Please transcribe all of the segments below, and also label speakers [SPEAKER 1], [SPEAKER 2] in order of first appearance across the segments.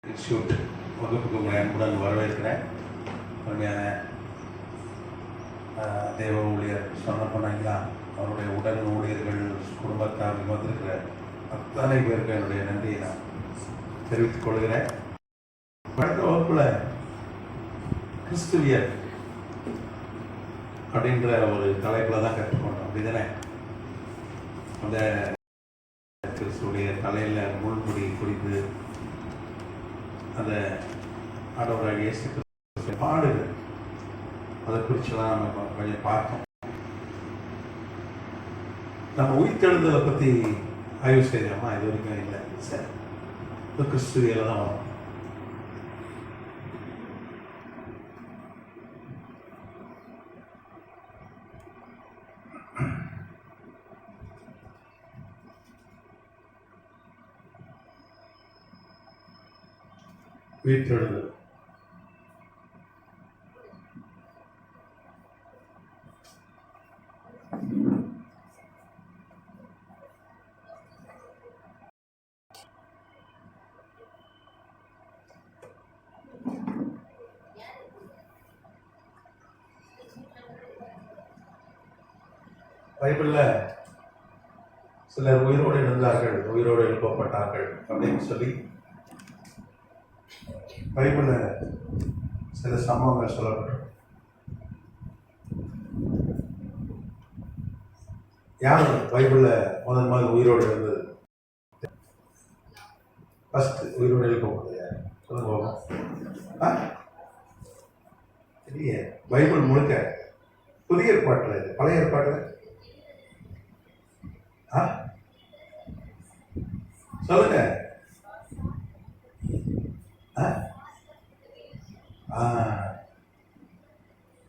[SPEAKER 1] Institute வகுப்புக்கு உங்களை அன்புடன் வரவேற்கிறேன். அருமையான தேவ ஊழியர் சொன்ன போனாங்களா, அவருடைய உடன் ஊழியர்கள் குடும்பத்தார் வந்திருக்கிற அத்தனை பேருக்கு என்னுடைய நன்றியை நான் தெரிவித்துக் கொள்கிறேன். அடுத்த வகுப்புல கிறிஸ்துவியர் அப்படின்ற ஒரு தலைப்பில் தான் கற்றுக்கொண்டோம். அப்படிதானே? அந்த கிறிஸ்துடைய தலையில் முள்முடி குறித்து அந்த ஆண்டவராகிய இயேசு கிறிஸ்து பாடுகள் அதை குறிச்செல்லாம் நம்ம கொஞ்சம் பார்த்தோம். நம்ம உயிர்த்தெழுதலை பற்றி ஆய்வு செய்தோமா? இது வரைக்கும் இல்லை. சரி, இப்போ கிறிஸ்துவியல தான் வரும். உயிர்த்தெழுதல் பைபிள்ல சிலர் உயிரோடு எழுந்தார்கள், உயிரோடு எழுப்பப்பட்டார்கள் அப்படின்னு சொல்லி பைபிள்ல சில சம்பவங்கள் சொல்லப்படும். யார் பைபிள்ல முதல் உயிரோடு எழுந்தது? ஃபர்ஸ்ட் உயிரோடு எழுப்பப்பட்டது யார்? சொல்லுங்க. இல்லையே, பைபிள் முழுக்க புதிய ஏற்பாட்டில் இது. பழைய ஏற்பாட்டில் சொல்லுங்க.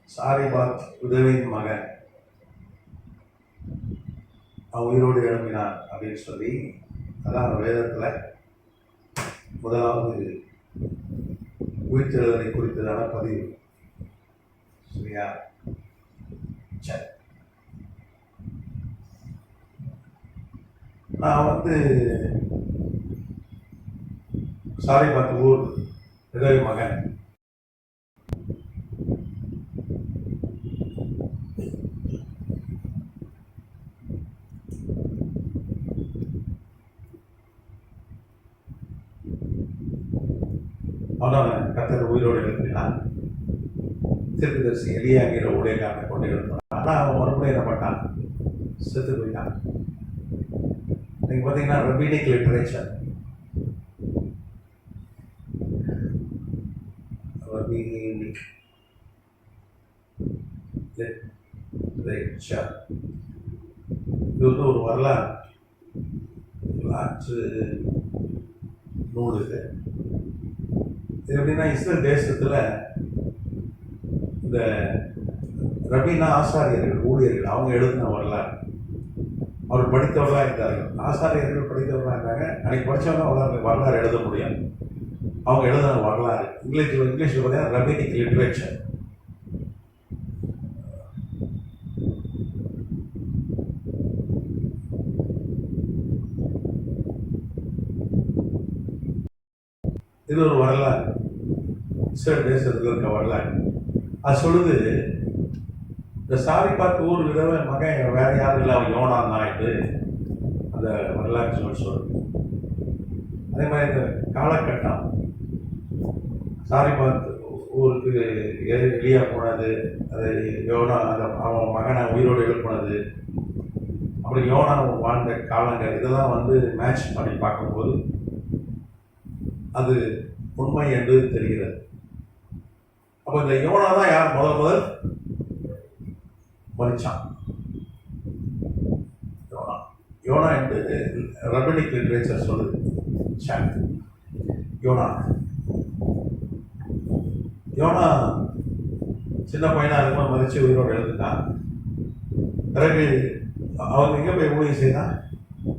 [SPEAKER 1] சாரிபாத் உதவியின் மகன் உயிரோடு எழுப்பினான் அப்படின்னு சொல்லி, அதான் வேதத்தில் முதலாவது உயிர்த்தெழுதலை குறித்ததான பதிவு. சரியா? சரி, நான் சாரிபாத் ஊர் உதவி மகன். அவன் கர்த்தர் உயிரோடு எழுப்பினான். தீர்க்கதரிசி எலியாங்கிற ஊழியக்காரனை கொண்டு எழுப்பினான். ஆனால் அவன் மறுபடியும் என்ன பண்ணான்? செத்து போயிட்டான். நீங்க பார்த்தீங்கன்னா ரபீனிக் லிட்டரேச்சர், இது ஒரு வரலாற்று நூல். இது எப்படின்னா, இஸ்ரேல் தேசத்துல இந்த ரபீனா ஆசாரியர்கள், ஊழியர்கள், அவங்க எழுதின வரலாறு. அவர் படித்தவர்களாக இருந்தார்கள். ஆசாரியர்கள் படித்தவர்களாக இருந்தாங்க. அன்னைக்கு படித்தவங்க அவ்வளோ வரலாறு எழுத முடியாது. அவங்க எழுதின வரலாறு இங்கிலீஷில் பார்த்தீங்கன்னா ரபீனிக் லிட்ரேச்சர். இது ஒரு வரலாறு, இஸ்ரேல் தேசத்தில் இருக்க வரலாறு. அது சொல்லுது, இந்த சாரிபாத் ஊர் விதவை மகன் வேற யாரும் இல்லை, அவன் யோனான் தான் என்று அந்த வரலாற்று சொல்லுது. அதே மாதிரி இந்த காலகட்டம், சாரிபாத் ஊருக்கு எலியா போனது, அது யோனா அந்த அவன் மகனை உயிரோடு எழுப்பினது, அப்படி யோனா வாழ்ந்த காலங்கள், இதெல்லாம் மேட்ச் பண்ணி பார்க்கும்போது அது உண்மை என்று தெரிகிறது. அப்போ இந்த யோனா தான் யார் முதல் மறிச்சான்? யோனா என்று ரபீனிக் லிட்ரேச்சர் சொல்லுது. யோனா சின்ன பையனா இருக்கும்போது மறிச்சு உயிரோடு எழுதுட்டான். பிறகு அவங்க எங்க போய் ஊழியம் செய்தான்?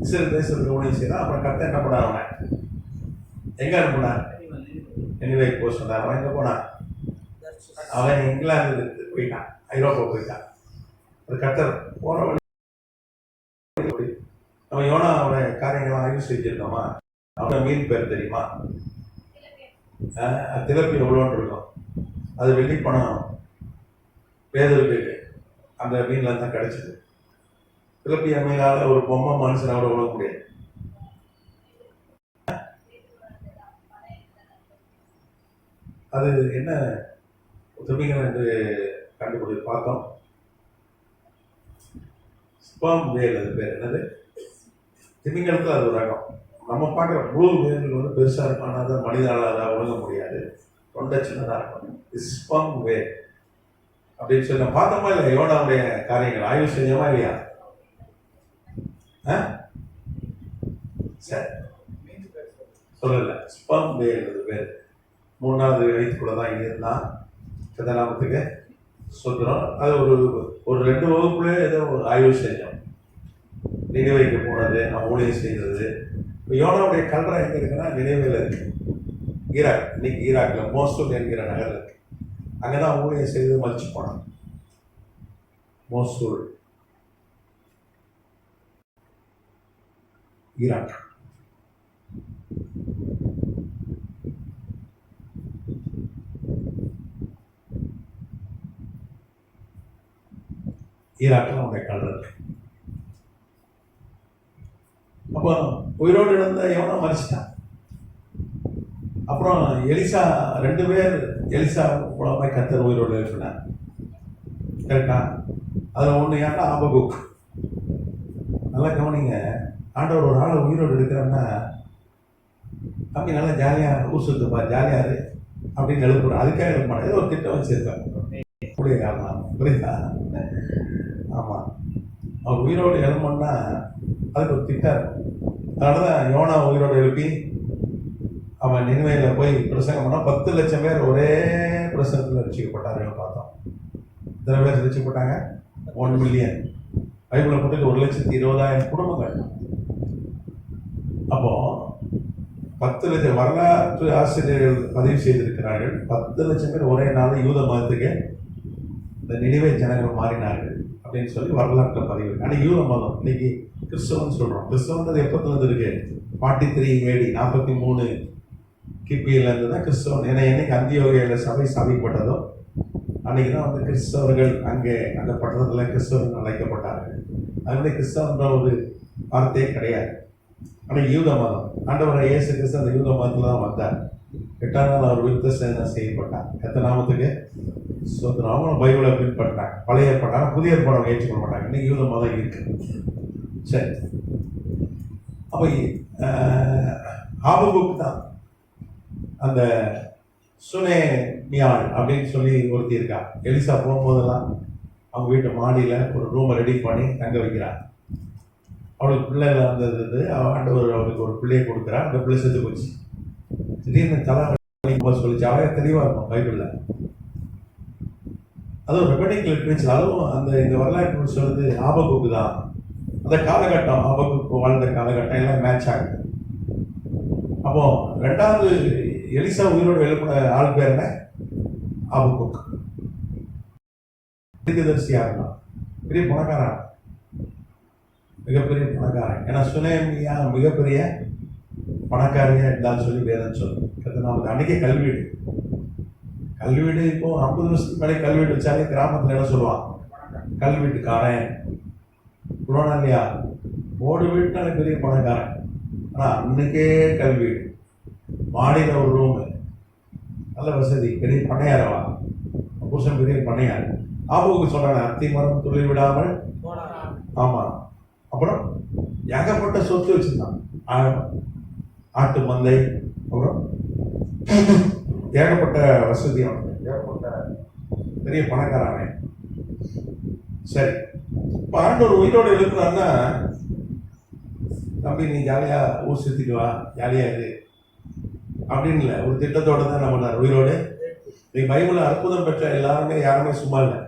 [SPEAKER 1] இஸ்ரேல் தேசத்துக்கு ஊழியம் செய்தான். அப்புறம் கர்த்தர் என்ன பண்ணார்? அவனை எங்க அனுப்பினார்? நினிவே போக சொன்னார். அவன் எங்க போனான்? அவன் இங்கிலாந்து போயிட்டான், ஐரோப்பா போயிட்டான். கர்த்தர் போற வழி நம்ம யோனா அவனை காரியங்கள்லாம் ஆய்வு செஞ்சிருக்கோமா? அவனை மீன் பேர் தெரியுமா? திலப்பி எவ்வளோன்னு இருக்கும், அது வெள்ளிப்பணம் பேதருக்கு அந்த மீன்ல தான் கிடைச்சிது. திலப்பி மீனால ஒரு பொம்மை மனுஷனோட உழக முடியாது. அது என்ன திமிங்கலம் என்று கண்டுபிடிச்சு பார்த்தோம். ஸ்பெர்ம் வேல், அது பேர் என்னது, திமிங்கலத்தில் அது ஒரு ரகம். நம்ம பார்க்குற ப்ளூ வேல் வந்து பெருசாக இருக்கும், ஆனால் அதை மனிதனால் அதை உழக முடியாது, தொண்டை சின்னதாக இருக்கும். ஸ்பெர்ம் வேல் அப்படின்னு சொல்லி பார்த்தோமா இல்லை? யோனாவுடைய காரியங்கள் ஆய்வு செஞ்சோமா இல்லையா? சரி, சொல்லல. ஸ்பெர்ம் வேல் பேர் 3வது வயிற்றுக்குள்ள தான் இருந்தான். நாமத்துக்கு சொல்கிறோம். அது ஒரு 2 வகுப்புலேயே ஏதோ ஒரு ஆய்வு செஞ்சோம். நினைவைக்கு போனது, நான் ஊழியம் செய்தது. இப்போ யோனாவுடைய கல்றா எங்கே இருக்குன்னா நினைவையில் இருக்கு, ஈராக். இன்னைக்கு ஈராக்கில் மோசூல் என்கிற நகரில் இருக்கு. அங்கே தான் ஊழியம் செய்து மதிச்சு போனான். Mosul, Iraq. ஈராக்கில் அவனுடைய கல்ற இருக்கு. அப்போ உயிரோடு இருந்த யோனா மறிச்சிட்டான். அப்புறம் எலிசா 2 பேர் எலிசா மூலமாக கர்த்தர் உயிரோடு எழுப்பினார். கரெக்டா? அதில் ஒன்று யாருன்னா ஆபகுக். நல்லா கவனிங்க, ஆண்டவர் ஒரு ஆளை உயிரோடு எடுக்கிறோன்னா தம்பி நல்லா ஜாலியாக ஊர் சுத்துப்பா, ஜாலியாக இரு அப்படின்னு எழுப்புறோம். அதுக்காக எழுப்பான ஏதோ ஒரு திட்டம் வச்சிருக்காங்க. கூடிய காரணம் புரியுதா? ஆமாம், அவர் உயிரோடு எழுப்பணும்னா அதுக்கு ஒரு திட்டம் இருக்கும். அதனால தான் யோனா உயிரோடு எழுப்பி அவன் நினைவையில் போய் பிரசங்கம் பண்ணால் 10 லட்சம் பேர் ஒரே பிரசங்கத்தில் ரசிக்கப்பட்டார்கள் பார்த்தோம். எத்தனை பேர் ரசிக்கப்பட்டாங்க? 1 மில்லியன். பைபிளை போட்டு 1,20,000 குடும்பங்கள். அப்போ 10 லட்சம் வரலாற்று ஆசிரியர்கள் பதிவு செய்திருக்கிறார்கள். 10 லட்சம் பேர் ஒரே நாள் யூத மதத்துக்கு இந்த நினைவை ஜனங்கள் மாறினார்கள் அப்படின்னு சொல்லி வரலாற்றில் பதிவு. ஆனால் யூத மதம் இன்னைக்கு கிறிஸ்தவன் சொல்கிறோம். கிறிஸ்தவன்றது எப்போதுலேருந்து இருக்கு? 43 AD 43 கிபியிலேருந்து தான் கிறிஸ்தவன். ஏன்னா என்னைக்கு அந்தியோகியில் சபை ஸ்தாபிக்கப்பட்டதோ அன்னைக்கு தான் வந்து கிறிஸ்தவர்கள் அங்கே அந்த பட்டணத்தில் கிறிஸ்தவர்கள் அழைக்கப்பட்டார்கள். அதனால கிறிஸ்தவன்ற ஒரு வார்த்தையே கிடையாது. ஆனால் யூத மதம், ஆண்டவரை இயேசு கிறிஸ்து அந்த யூத மதத்தில் தான் வந்தார். 8ஆம் நாள் அவர் விருத்த செய்யப்பட்டார். எத்தனை நாமத்துக்கு சோதனம். அவங்களும் பைபிளை பின்பற்றாங்க. பழைய ஏற்பாடு, புதிய ஏற்பாடு ஏற்றுக்கொள்ள மாட்டாங்க. இன்னைக்கு யூத மதம் இருக்கு. சரி, அப்போ ஆபகுக் தான் அந்த சுனேமியாள் அப்படின்னு சொல்லி ஒருத்தி இருக்கா. எலிசா போகும்போதெல்லாம் அவங்க வீட்டு மாடியில் ஒரு ரூமை ரெடி பண்ணி தங்க வைக்கிறார். அவளுக்கு பிள்ளைகள் வந்தது. ஆண்டவர் அவளுக்கு ஒரு பிள்ளையை கொடுக்குறா. அந்த பிள்ளை செத்து போச்சு. திடீர்னு தலை சொல்லிச்சு. அவைய தெளிவாக இருக்கும் பைபிளில். அதுவும் ரெபனிக் லிட்ரேச்சர். அதுவும் இந்த வரலாற்று சொல்றது ஆபகுக்கு தான். அந்த காலகட்டம், ஆபகுக்கு வாழ்ந்த காலகட்டம் எல்லாம் மேட்ச் ஆகுது. அப்போ 2வது எலிசா உயிரோடு எழுப்பின ஆள் பேர் என்ன? ஆபகுக். தீர்க்கதரிசியா இருந்தான். பெரிய பணக்காரன், மிகப்பெரிய பணக்காரன். ஏன்னா சுனேமியா மிகப்பெரிய பணக்காரியா இருந்தாலும் சொல்லி வேதம் சொல்லுது. அன்னைக்கே கல்வீடு இப்போ 50 வருஷத்துக்கு மேலே கல்வீடு வச்சாலே கிராமத்தில் என்ன சொல்லுவான்? கல்வீட்டுக்காரன். புரோனா இல்லையா? ஓடு வீட்டுனால பெரிய பணக்காரன். ஆனால் அன்னைக்கே கல்வீடு, மாடியில் ஒரு ரூமு, நல்ல வசதி, பெரிய பண்ணையாரவா, புருஷன் பெரிய பண்ணையார். ஆபகுக்கு சொல்றாங்க, அத்தி மரம் துளி விடாமல். ஆமாம். அப்புறம் ஏகப்பட்ட சொத்து வச்சிருந்தான். ஆட்டு மந்தை, அப்புறம் ஏகப்பட்ட வசதி, அவனுக்கு ஏகப்பட்ட பெரிய பணக்காரனே. சரி, இப்போ ஆண்டவர் உயிரோடு எழுப்புறாருன்னா, தம்பி நீ ஜாலியாக ஊர் சுற்றிட்டு வா, ஜாலியாக இரு அப்படின்னு இல்லை, ஒரு திட்டத்தோடு தான் நம்ம உயிரோடு. நீ பைபிளில் அற்புதம் பெற்ற எல்லாருமே யாருமே சும்மா இல்லை.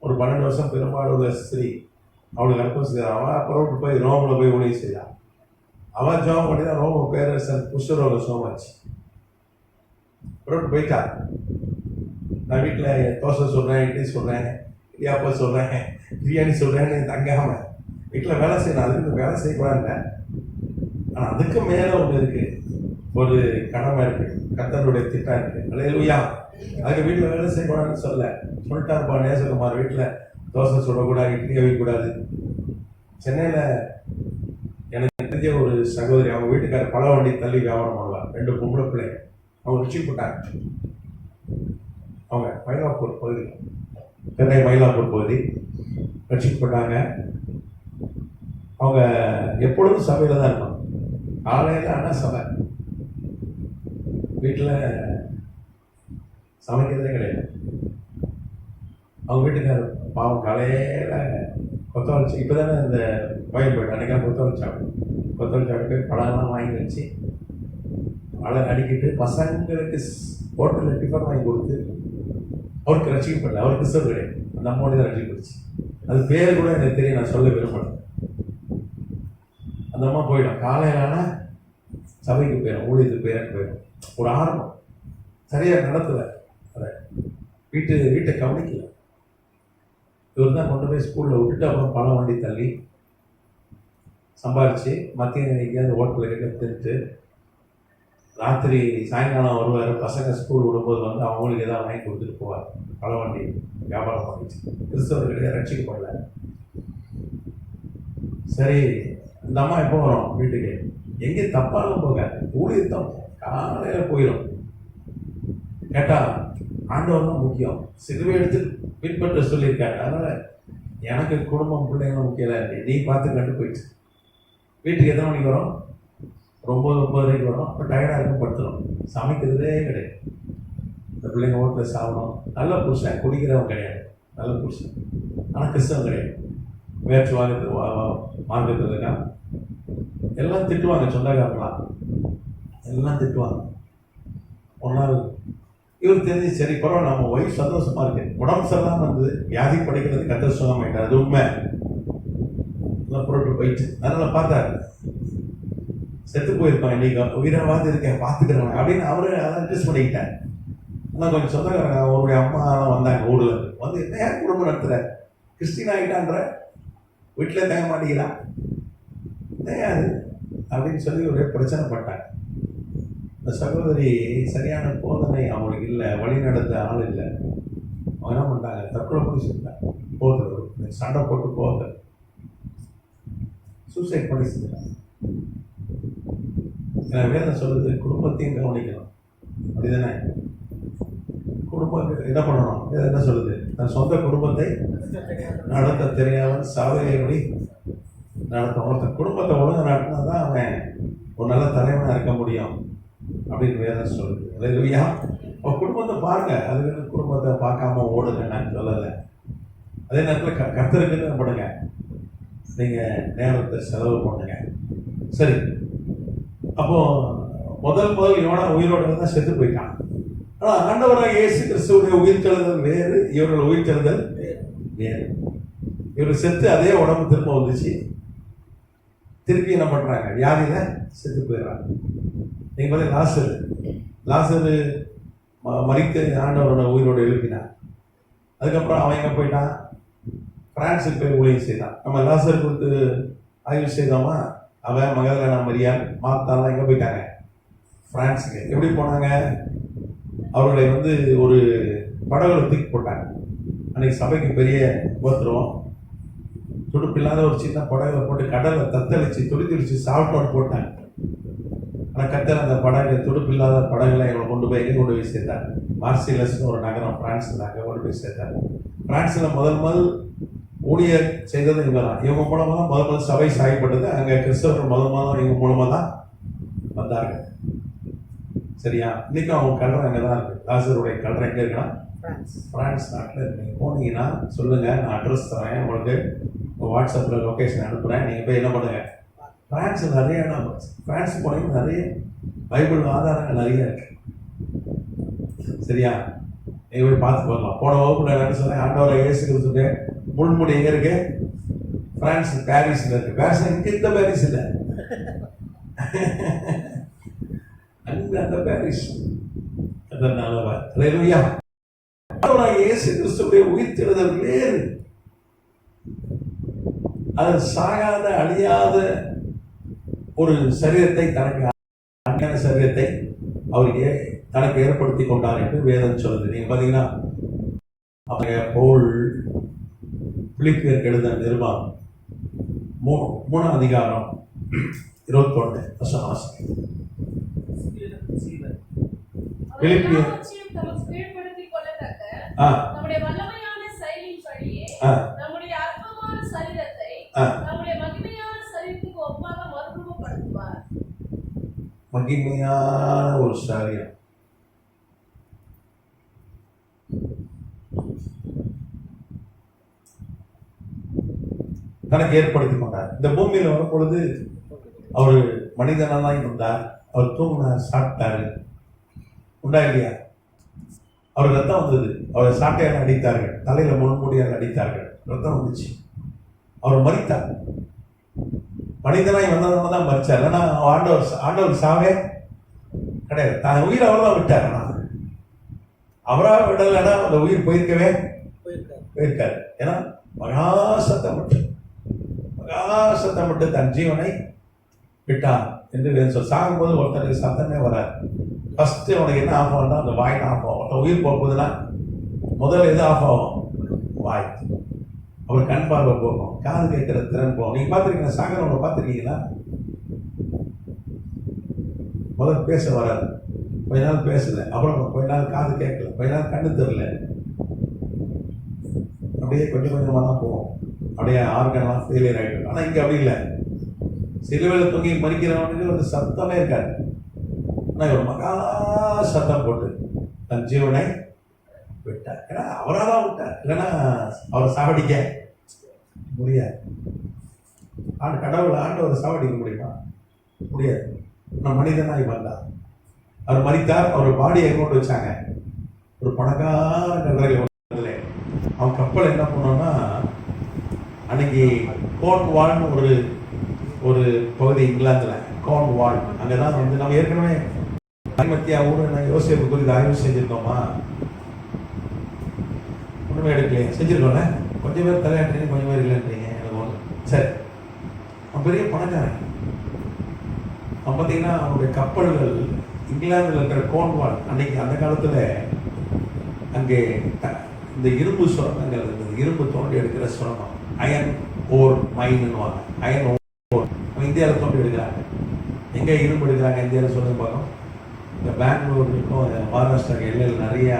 [SPEAKER 1] ஒரு 12 வருஷம் பெரும்பாடு உள்ள ஸ்திரீ, அவளுக்கு அற்புதம் செய்கிறான். அவன் அப்புறம் போய் ரோமில் போய் ஊழியம் செய்தான். அவன் ஜோம் பண்ணி தான் ரோம பேரரசன் குஷ்டரோக சோமாச்சு. அப்புறம் போயிட்டா. நான் வீட்டில் தோசை சொல்கிறேன், இட்லி சொல்கிறேன், இடியாப்பா சொல்கிறேன், பிரியாணி சொல்கிறேன்னு தங்காமல் வீட்டில் வேலை செய்யணும். அதுக்கு வேலை செய்யக்கூடாதுங்க. ஆனால் அதுக்கு மேலே ஒன்று இருக்குது. ஒரு கடமை இருக்கு, கர்த்தருடைய திட்டம் இருக்கு. அல்லேலூயா. அதுக்கு வீட்டில் வேலை செய்யக்கூடாதுன்னு சொல்லிட்டாருப்பா நேசகுமார். வீட்டில் தோசை சுடக்கூடாது, இட்லி வைக்கக்கூடாது. சென்னையில் எனக்கு தெரிஞ்ச ஒரு சகோதரி, அவங்க வீட்டுக்காரர் பல வண்டி தள்ளி வியாபாரம் பண்ணுவார். 2 பொம்பளை பிள்ளைங்க. அவங்க ரட்சிக்கப்பட்டாங்க. அவங்க மயிலாப்பூர் பகுதி, சென்னை மயிலாப்பூர் பகுதி ரட்சிக்கப்பட்டாங்க. அவங்க எப்பொழுதும் சபையில் தான் இருப்பாங்க. காலையில் ஆனால் சபை, வீட்டில் சமைக்கிறதே கிடையாது. அவங்க வீட்டுக்காரர் பாவம் காலையில் கொத்த வச்சு, இப்போ தானே இந்த கோயில் போய்ட்டு அன்றைக்கெல்லாம் கொத்த வச்சாங்க போய் பழம்லாம் வாங்கி வச்சு மழை அடிக்கிட்டு பசங்களுக்கு ஹோட்டலில் டிஃபன் வாங்கி கொடுத்து, அவருக்கு ரசிக்கப்படல, அவருக்கு கிறிஸ்தவ கிடையாது, அந்த அம்மாவோட தான் ரசிக்கப்படுச்சு. அது பேர் கூட எனக்கு தெரியும், நான் சொல்ல விரும்பல. அந்த அம்மா போயிடும், காலையிலான சபைக்கு போயிடும், ஊழியத்துக்கு போயிடும். ஒரு ஆரம்பம் சரியாக நடத்தலை, அதை வீட்டை கவனிக்கல. இவர் தான் கொண்டு போய் ஸ்கூலில் விட்டுட்டு அப்புறம் பழம் வண்டி தள்ளி சம்பாரித்து மத்திய எங்கேயாவது ஹோட்டலில் கிட்ட தின்ட்டு ராத்திரி சாயங்காலம் வருவார். பசங்க ஸ்கூல் விடும்போது வந்து அவங்களுக்கு எதாவது வாங்கி கொடுத்துட்டு போவார். பழ வண்டி வியாபாரம் பண்ணிச்சு. கிறிஸ்தவர்களிடையே ரட்சிக்கப்படல. சரி, இந்த அம்மா எப்போ வரும் வீட்டுக்கு? எங்கேயும் தப்பாலும் போகாது, ஊழியத்தான் காலையில் போயிடும். கேட்டால் ஆண்டவர் தான் முக்கியம், சிலுவை எடுத்து பின்பற்ற சொல்லியிருக்காரு. அதனால் எனக்கு குடும்பம் பிள்ளைங்களும் முக்கியம் இல்லை, நீ பார்த்து கண்டு போயிடுச்சு. வீட்டுக்கு எத்தனை மணிக்கு வரும்? 9:30 வரும். அப்போ டயர்டாக இருக்கும், படுத்துடும். சமைக்கிறதே கிடையாது. இந்த பிள்ளைங்க ஓட்டில் சாப்பிடும். நல்ல புருஷன், குடிக்கிறவன் கிடையாது, நல்ல புருஷன். ஆனால் கிறிஸ்தவன் கிடையாது. முயற்சி மார்க்கத்தில் இருக்கா. எல்லாம் திட்டுவாங்க, சொந்தக்காரங்களாம் எல்லாம் திட்டுவாங்க. ஒரு நாள் இவர் தெரிஞ்சு, சரி பரவாயில்ல, நம்ம ஒய்ஃப் சந்தோஷமா இருக்கு, உடம்பு சரியில்லாமல் இருந்தது, வியாதி படிக்கிறது கத்த சுகமாயிட்டார், அது உண்மை. புரட்டு போயிடுச்சு. அதனால பார்த்தாரு, செத்து போயிருப்பான், இன்னைக்கு உயிராவது இருக்கேன் பார்த்துக்கிறவன் அப்படின்னு அவரு அதை அட்ஜஸ்ட் பண்ணிக்கிட்டார். ஆனால் கொஞ்சம் சொந்தக்காரங்க, அவருடைய அம்மாலாம் வந்தாங்க ஊரில் வந்து, என்ன குடும்பம் நடத்துற, கிறிஸ்டின் ஆகிட்டான்ற, வீட்டில் தங்க மாட்டேங்கிறான், என்னையாது அப்படின்னு சொல்லி ஒரே பிரச்சனை பட்டாங்க. இந்த சகோதரி சரியான போதனை அவங்களுக்கு இல்லை, வழி நடத்த ஆள் இல்லை. அவங்க என்ன பண்ணிட்டாங்க, தற்கொலை பண்ணி செஞ்சாங்க. போகிறது சண்டை போட்டு போகிறது சூசைட் பண்ணி செஞ்சாங்க. ஏன்னா வேதம் சொல்லுது, குடும்பத்தையும் கவனிக்கணும், அப்படிதானே? குடும்பம் என்ன பண்ணணும்? என்ன சொல்லுது? நான் சொந்த குடும்பத்தை நடத்த தெரியாமல் சாவகைப்படி நடத்தும். ஒருத்தன் குடும்பத்தை ஒழுங்கு நடத்தினா தான் அவன் ஒரு நல்ல தலைவனாக இருக்க முடியும் அப்படின்னு வேதம் சொல்லுது. அல்லேலூயா. அவன் குடும்பத்தை பாருங்க, அது குடும்பத்தை பார்க்காம ஓடுங்க நான் சொல்லலை. அதே நேரத்தில் கர்த்தருக்கு என்ன பண்ணுங்க, நீங்கள் நேரத்தை செலவு பண்ணுங்க. சரி, அப்போ முதல் யோனா உயிரோடு தான் செத்து போயிட்டான். ஆனால் ஆண்டவராக இயேசு கிறிஸ்துவுடைய உயிர்த்தெழுதல் வேறு, இவர்கள் உயிர்த்தெழுதல் வேறு. இவர் செத்து அதே உடம்பு திரும்ப வந்துச்சு, திருப்பி என்ன பண்றாங்க, வியாதியில செத்து போயிடுறாங்க. நீங்க பார்த்தீங்க, லாசரு மரித்து ஆண்டவரோட உயிரோடு எழுப்பினான். அதுக்கப்புறம் அவன் எங்க போயிட்டான், பிரான்ஸுக்கு போய் ஊழியம் செய்தான். நம்ம லாசர் கொடுத்து ஆய்வு செய்தோமா, அவன் மகதலேனா மரியாள் மார்த்தாலாம் எங்க போயிட்டாங்க, பிரான்ஸுக்கு. எப்படி போனாங்க? அவர்களை வந்து ஒரு படகுல தூக்கி போட்டாங்க. அன்னைக்கு சபைக்கு பெரிய உபத்திரவம். துடுப்பில்லாத ஒரு சின்ன படகுல போட்டு கடலை தத்தளிச்சு துடிச்சு சாப்பிட்டோன்னு போட்டாங்க. ஆனால் கத்தர் அந்த படகு, துடுப்பில்லாத படகுல எங்களை கொண்டு போய் சேர்த்தாங்க. மார்சிலஸ்னு ஒரு நகரம் பிரான்ஸில், அங்கே கொண்டு போய் சேர்த்தாங்க. பிரான்ஸில் முதல் ஊழியர் செய்தது இவங்க தான். இவங்க மூலமாக தான் முதல் சபை சாயப்பட்டது. அங்கே கிறிஸ்தவர்கள் முதல் இவங்க மூலமாக தான் வந்தார்கள். சரியா? இன்னைக்கும் அவங்க கல்ற அங்கே தான் இருக்கு. லாசருடைய கல்ற எங்கே இருக்குன்னா பிரான்ஸ் நாட்டில் இருக்கு. நீங்கள் போனீங்கன்னா சொல்லுங்க, நான் அட்ரஸ் தரேன் உங்களுக்கு, வாட்ஸ்அப்பில் லொக்கேஷன் அனுப்புகிறேன். நீங்கள் போய் என்ன பண்ணுங்க, பிரான்ஸில் நிறைய இடம், பிரான்ஸ் போனீங்கன்னா நிறைய பைபிள் ஆதாரங்கள் நிறைய இருக்கு. சரியா? நீங்கள் போய் பார்த்து போகலாம். போன வகுப்புல என்ன சொன்னேன், ஆண்டவரை இயேசு கிறிஸ்துவுடைய முள்முடி எங்கே இருக்கு? பிரான்ஸ் பாரிஸில் இருக்கு. பாரிஸ் இங்கே இந்த பாரிஸ் இல்லை, அங்கே அந்த பாரிஸ். அதனால இயேசு கிறிஸ்துவுடைய உயிர்த்தெழுதல் வேறு. அது சாகாத அழியாத ஒரு சரீரத்தை தனக்கு சரீரத்தை அவர் தனக்கு ஏற்படுத்தி கொண்டார் என்று வேதம் சொல்லுது. நீங்க பார்த்தீங்கன்னா பவுல் பிலிப்பியருக்கு எழுதின நிருபம் 3ஆம் அதிகாரம் 21 வசனம். பிலிப்பியர் மகிமையான ஒரு சரீரம். தனக்கு ஏற்படுத்தி கொண்டார். இந்த பூமியில் வரும் பொழுது அவர் மனிதனாக தான் இருந்தார். அவர் தூங்கினார், சாப்பிட்டாரு, உண்டா இல்லையா? அவர் ரத்தம் வந்தது, அவர் சாட்டையால் அடித்தார்கள், தலையில முன்மூடியால் அடித்தார்கள், ரத்தம் வந்துச்சு, அவர் மரித்தார். மனிதனாய் வந்ததுனால தான் மரிச்சார். இல்லைன்னா ஆண்டவர் சாவே கிடையாது. தான் உயிர் அவர் தான் விட்டார். அவராக விடலைன்னா அந்த உயிர் போயிருக்காரு. ஏன்னா மகாசத்தமிட்டு தன் ஜீவனை விட்டார் என்று சாகும்போது ஒருத்தருக்கு சத்தமே வராது. ஃபர்ஸ்ட் உனக்கு என்ன ஆஃப் ஆகும்னா அந்த வாய் ஆஃப் ஆகும். ஒருத்தன் உயிர் போகுதுன்னா முதல்ல எது ஆஃப் ஆகும்? வாய். அவர் கண் பார்வை போகும், காது கேட்கிற திறன் போகும். நீங்க பார்த்துருக்கீங்க, சாகரவனை பார்த்துருக்கீங்களா? முதல்ல பேச வராது, கொஞ்ச நாள் பேசல, அப்புறம் கொஞ்ச நாள் காது கேட்கல, கொஞ்ச நாள் கண்ணு தெரியல, அப்படியே கொஞ்சம் கொஞ்சமாக தான் போகும். அப்படியே ஆர்கன்லாம் ஃபெயிலியர் ஆகிடும். ஆனால் இங்கே அப்படி இல்லை. சிலுவையில் தூங்கி மறிக்கிறவனுக்கு வந்து சத்தமே இருக்காது. ஆனால் ஒரு மகா சத்தம் போட்டு தன் ஜீவனை விட்டார். ஏன்னா அவராக தான் விட்டார், இல்லைன்னா அவரை சாவடிக்க முடியாது. ஆண்டவர் சாவடிக்க முடியுமா? முடியாது. நான் மனிதனாய் வந்தார், அவர் மரித்தார். அவர் பாடியை கொண்டு வச்சாங்க ஒரு பணக்கார கல்லறையில். அவன் கப்பல் என்ன பண்ணோன்னா, அன்னைக்கு கோர்ன்வால்னு ஒரு பகுதி இங்கிலாந்தில், கோர்ன்வால், அங்கே தான் வந்து நம்ம ஏற்கனவே மத்தியா ஊர் யோசேப்பு குறித்து ஆய்வு செஞ்சுருக்கோமா? ஒன்றுமே எடுக்கலையே. செஞ்சுருக்கோம்ல. கொஞ்சம் பேர் தலையாட்டுறீங்க, கொஞ்சம் பேர் இல்லைன்றீங்க. எனக்கு ஒன்று சரி. அவன் பெரிய பணக்காரன். அவன் பார்த்தீங்கன்னா அவனுடைய கப்பல்கள் இங்கிலாந்தில் இருக்கிற கோர்ன்வால், அன்னைக்கு அந்த காலத்தில் அங்கே இந்த இரும்பு சுரங்கங்கள் இருந்தது. இரும்பு தோண்டி எடுக்கிற சுரங்கம், அயன் ஓர் மைன்னுவாங்க. அயன் ஓர் இந்தியாவில் தோண்டி எடுக்கிறாங்க. எங்கே இரும்பு எடுக்கிறாங்க இந்தியாவில் சொல்லுங்க பார்க்கணும். இந்த பெங்களூருக்கும் மகாராஷ்டிராவுக்கு எல்லையில் நிறையா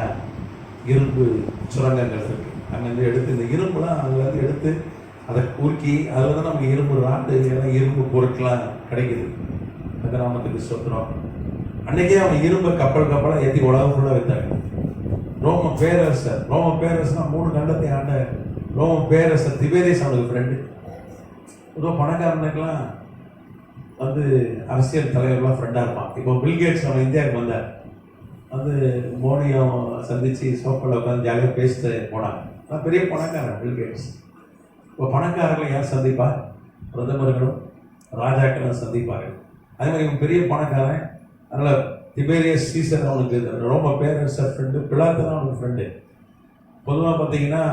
[SPEAKER 1] இரும்பு சுரங்கங்கள் இருக்குது. அங்கேருந்து எடுத்து இந்த இரும்புலாம் அதுலேருந்து எடுத்து அதை குறுக்கி அதில் தான் நமக்கு இரும்பு ராண்டு எல்லாம் இரும்பு பொருட்கள்லாம் கிடைக்குது. கிராமத்துக்கு சொத்துறோம். அன்றைக்கே அவங்க இரும்பை கப்பலாக ஏற்றி உலகம் ஃபுல்லாக வைத்தாங்க. ரோம பேரரசர் 3 கண்டத்தை ஆண்ட ரோம பேரரசர் திபேரியஸ் அவனுக்கு ஃப்ரெண்டு. ரொம்ப பணக்காரனுக்கெல்லாம் வந்து அரசியல் தலைவர்கள்லாம் ஃப்ரெண்டாக இருப்பான். இப்போ பில்கேட்ஸ் அவன் இந்தியாவுக்கு வந்தார். வந்து மோடியும் சந்தித்து சோப்பில் உட்காந்து ஜாலியாக பேசிட்டு போனாங்க. அதான் பெரிய பணக்காரன் பில்கேட்ஸ். இப்போ பணக்காரர்களை யார் சந்திப்பா? பிரதமர்களும் ராஜாக்களும் சந்திப்பார்கள். அதே மாதிரி இவன் பெரிய பணக்காரன். அதனால் திபேரியஸ் சீசர் அவனுக்கு ரோம பேரரசர் ஃப்ரெண்டு, பிலாத்து தான் அவனுக்கு ஃப்ரெண்டு. பொதுவாக பார்த்தீங்கன்னா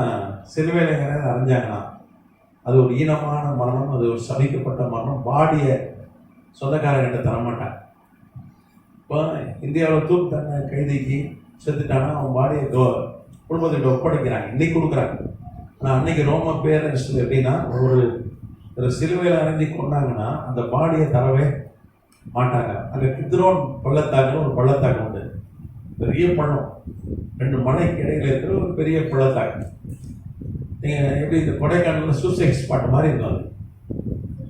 [SPEAKER 1] சிலுவையில் அரைஞ்சாங்கன்னா அது ஒரு ஈனமான மரணம், அது ஒரு சபிக்கப்பட்ட மரணம். பாடியை சொந்தக்காரங்கிட்ட தரமாட்டான். இப்போ இந்தியாவில் தூக்கு தண்டனை கைதிக்கு செத்துட்டானா அவன் பாடியை குடும்பத்திட்ட ஒப்படைக்கிறாங்க, இன்னைக்கு கொடுக்குறாங்க. ஆனால் அன்னைக்கு ரோம பேரரசு எப்படின்னா ஒரு சிலுவையில் அரைஞ்சி கொண்டாங்கன்னா அந்த பாடியை தரவே மாட்டாங்க. அங்கே கித்ரோன் பள்ளத்தாக்குன்னு ஒரு பள்ளத்தாக்கு உண்டு, பெரிய பள்ளம், 2 மலைக்கு இடையில இருக்கிற ஒரு பெரிய பள்ளத்தாக்கு. நீங்கள் எப்படி இந்த கொடைக்கானலில் சூசைட் ஸ்பாட் மாதிரி இருக்கும்,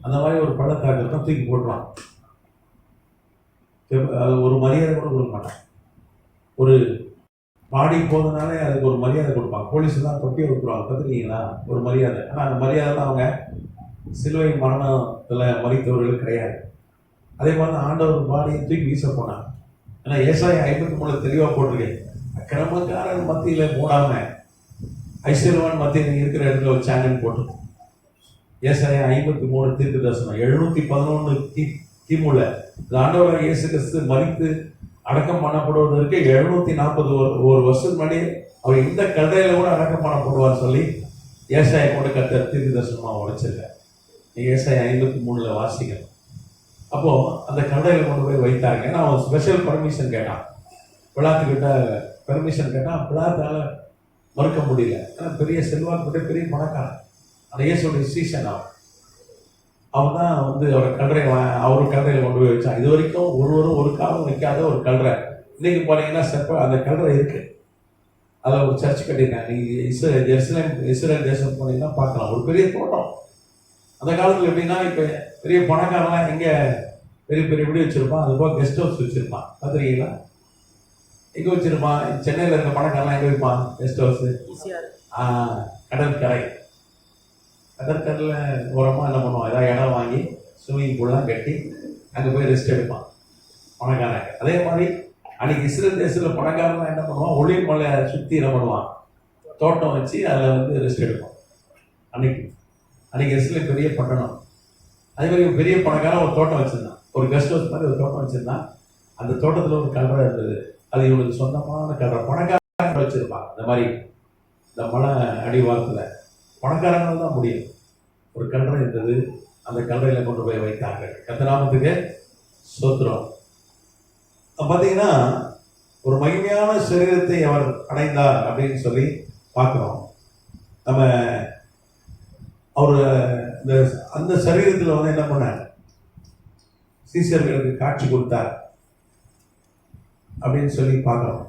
[SPEAKER 1] அந்த மாதிரி ஒரு பள்ளத்தாக்கு தான் தூக்கி போடுவான். அது ஒரு மரியாதை கூட கொடுக்க மாட்டான். ஒரு பாடி போதுனாலே அதுக்கு ஒரு மரியாதை கொடுப்பாங்க. போலீஸ் தான் தொட்டியை விட்டுருவாங்க, பார்த்துருக்கீங்களா? ஒரு மரியாதை. ஆனால் அந்த மரியாதை தான் அவங்க சிலுவை மரணத்தில் மறித்தவர்களுக்கு கிடையாது. அதே மாதிரி தான் ஆண்டவர் பாடியை தூக்கி வீச போனாங்க. ஏன்னா ஏசாயா 53 தெளிவாக போட்டிருக்கேன். அக்கிரமக்காரன் மத்தியில் போடாமல் ஐஸ்வர்யவான் மத்தியில் இருக்கிற இடத்துல வச்சாங்கன்னு போட்டு. ஏசாயா 53 தீர்க்க தரிசனம் 711 கிமுல ஆண்டவராக இயேசு கிறிஸ்து மரித்து அடக்கம் பண்ணப்படுவதற்கு 741 வருஷத்துக்கு முன்னாடி அவர் இந்த கதையில கூட அடக்கம் பண்ணப்படுவார் சொல்லி ஏசாயா கொண்டு கத்த தீர்க்க தரிசனமாக உடைச்சிருக்கார். நீங்க ஏசாயா 53 வாசிக்கணும். அப்போ அந்த கல்லறையில் கொண்டு போய் வைத்தாங்க. ஏன்னா அவன் ஸ்பெஷல் பர்மிஷன் கேட்டான், பிலாத்துக்கிட்ட பெர்மிஷன் கேட்டான். பிலாத்தால மறுக்க முடியல. ஏன்னா பெரிய செல்வாக்கு பெரிய பணக்காரன், அந்த இயேசுடைய சீசன் அவன் தான் வந்து அவரை கல்லறையில் கொண்டு போய் வச்சான். இது வரைக்கும் ஒருவரும் ஒரு காலம் வைக்காத ஒரு கல்லறை. இன்னைக்கு போனீங்கன்னா அந்த கல்லறை இருக்கு. அதில் ஒரு சர்ச் கட்டியிருக்காங்க. நீங்கள் இஸ்ரேல் தேசம் போனீங்கன்னா பார்க்கலாம், ஒரு பெரிய தோட்டம். அந்த காலத்தில் எப்படின்னா, இப்போ பெரிய பணக்காரலாம் எங்கே பெரிய பெரிய வீடு வச்சுருப்பான், அது போக கெஸ்ட் ஹவுஸ் வச்சுருப்பான். பார்த்துருக்கீங்களா? எங்கே வச்சுருப்பான்? சென்னையில் இருக்க பணக்காரலாம் எங்கே வைப்பான் கெஸ்ட் ஹவுஸு? கடற்கரையில் ஓரமாக என்ன பண்ணுவான், ஏதாவது இடம் வாங்கி ஸ்விம்மிங் பூல்லாம் கட்டி அங்கே போய் ரெஸ்ட் எடுப்பான் பணக்காரங்க. அதே மாதிரி அன்றைக்கி இஸ்ரேல் தேசத்தில் பணக்காரலாம் என்ன பண்ணுவான், ஒளிர் மலை சுற்றி என்ன பண்ணுவான், தோட்டம் வச்சு அதில் வந்து ரெஸ்ட் எடுப்பான். அன்றைக்கி இஸ்ரேல் பெரிய பட்டணம். அதே மாதிரி பெரிய பணக்காரன் ஒரு தோட்டம் வச்சுருந்தான், ஒரு கெஸ்ட் ஹவுஸ் மாதிரி ஒரு தோட்டம் வச்சுருந்தான். அந்த தோட்டத்தில் ஒரு கல்லறை இருந்தது. அது இவனுக்கு சொந்தமான கல்லறை. பணக்காரங்க வச்சுருப்பான். இந்த மாதிரி இந்த மலை அடிவாரத்தில் பணக்காரங்கள் தான் முடியும். ஒரு கல்லறை இருந்தது. அந்த கல்லறையில் கொண்டு போய் வைத்தாங்க. கர்த்தநாமத்துக்கு ஸ்தோத்திரம். பார்த்தீங்கன்னா ஒரு மகிமையான சரீரத்தை அவர் அடைந்தார் அப்படின்னு சொல்லி பார்க்குறோம். நம்ம அவர் அந்த சரீரத்தில் வந்து என்ன பண்ணார், சீசர்களுக்கு காட்சி கொடுத்தார் அப்படின்னு சொல்லி பார்க்குறோம்.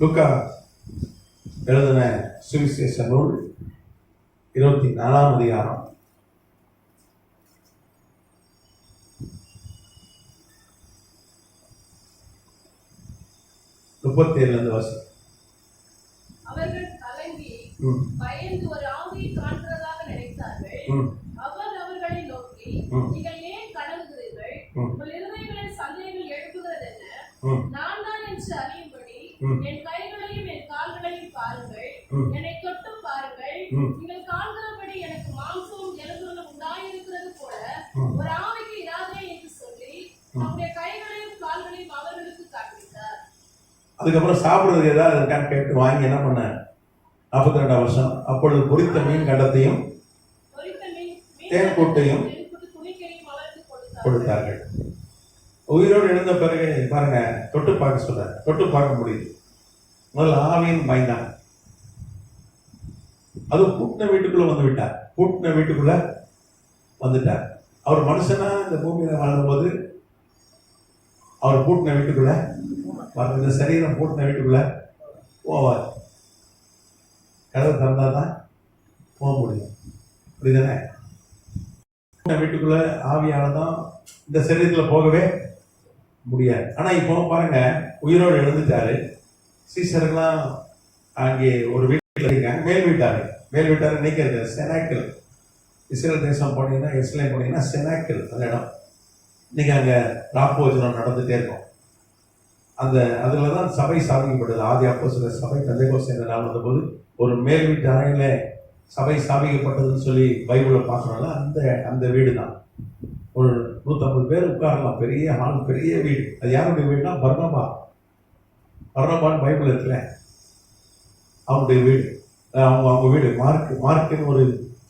[SPEAKER 1] லூக்கா எழுதின சுவிசேஷ நூல் 24ஆம் அதிகாரம் 37 வருஷம்.
[SPEAKER 2] அவர்கள் கலங்கி பயந்து ஒரு ஆவியை காண்கிறதாக நினைத்தார்கள். அவர் அவர்களை நோக்கி, நீங்கள் ஏன் கலங்குகிறீர்கள்? உங்கள் இருதயங்களில் சந்தேகங்கள் எழுப்புகிறது என்ன? நான் தான் என்று அறியும்படி என் கைகளையும் என் கால்களையும் பாருங்கள், என்னை தொட்டு பாருங்கள். நீங்கள் காண்கிறபடி எனக்கு மாம்சமும் எலும்புகளும் உண்டாயிருக்கிறது போல ஒரு ஆவிக்கு இராதே என்று சொல்லி அவருடைய கைகளையும் கால்களையும் அவர்களுக்கு காண்பித்தார்.
[SPEAKER 1] அதுக்கப்புறம் சாப்பிடுறது ஏதாவது இருக்கான்னு கேட்டு வாங்கி என்ன பண்ண, 42 வருஷம். அப்பொழுது பொரித்த மீன் கண்டத்தையும் தேன் கூட்டையும் கொடுத்தார்கள். உயிரோடு எழுந்த பிறகு பாருங்க, தொட்டு பார்க்க சொல்ற, தொட்டு பார்க்க முடியுது. முதல்ல ஆவியின் பயந்தான். அது பூட்டின வீட்டுக்குள்ள வந்து விட்டார். பூட்டின வீட்டுக்குள்ள வந்துட்டார். அவர் மனுஷனா இந்த பூமியில வாழும்போது அவர் பூட்டின வீட்டுக்குள்ள, இந்த சரீரம் பூட்டின வீட்டுக்குள்ள போவார். கதவு திறந்தா தான் போக முடியும். அப்படிதானே? வீட்டுக்குள்ள ஆவியானதான் இந்த சரீரத்தில் போகவே முடியாது. ஆனா இப்போ பாருங்க, உயிரோடு எழுந்துட்டாரு. சீசர்கள்லாம் அங்கே ஒரு வீட்டில் இருக்காங்க. மேல் வீட்டாரு நினைக்கிறது செனாக்கிள். இஸ்ரேல் தேசம் போனீங்கன்னா, இஸ்ரேல் போனீங்கன்னா செனாக்கிள் அந்த இடம். இன்னைக்கு அங்கே ராப்போஜனம் நடந்துட்டே இருக்கும். அதில் தான் சபை ஸ்தாபிக்கப்படுது. ஆதி அப்போஸ்தலர் சபை பெந்தேகோஸ்தே என்ற நாள் வந்தபோது ஒரு மேல் வீட்டு அறையில சபை ஸ்தாபிக்கப்பட்டதுன்னு சொல்லி பைபிளில் பார்க்கறோம்ல, அந்த வீடு தான். ஒரு 150 பேர் உட்காரலாம். பெரிய ஹால், பெரிய வீடு. அது யாருடைய வீடுனா பர்னபான்னு பைபிள் இருக்குல்ல, அவனுடைய வீடு. அவங்க வீடு மார்க்குன்னு ஒரு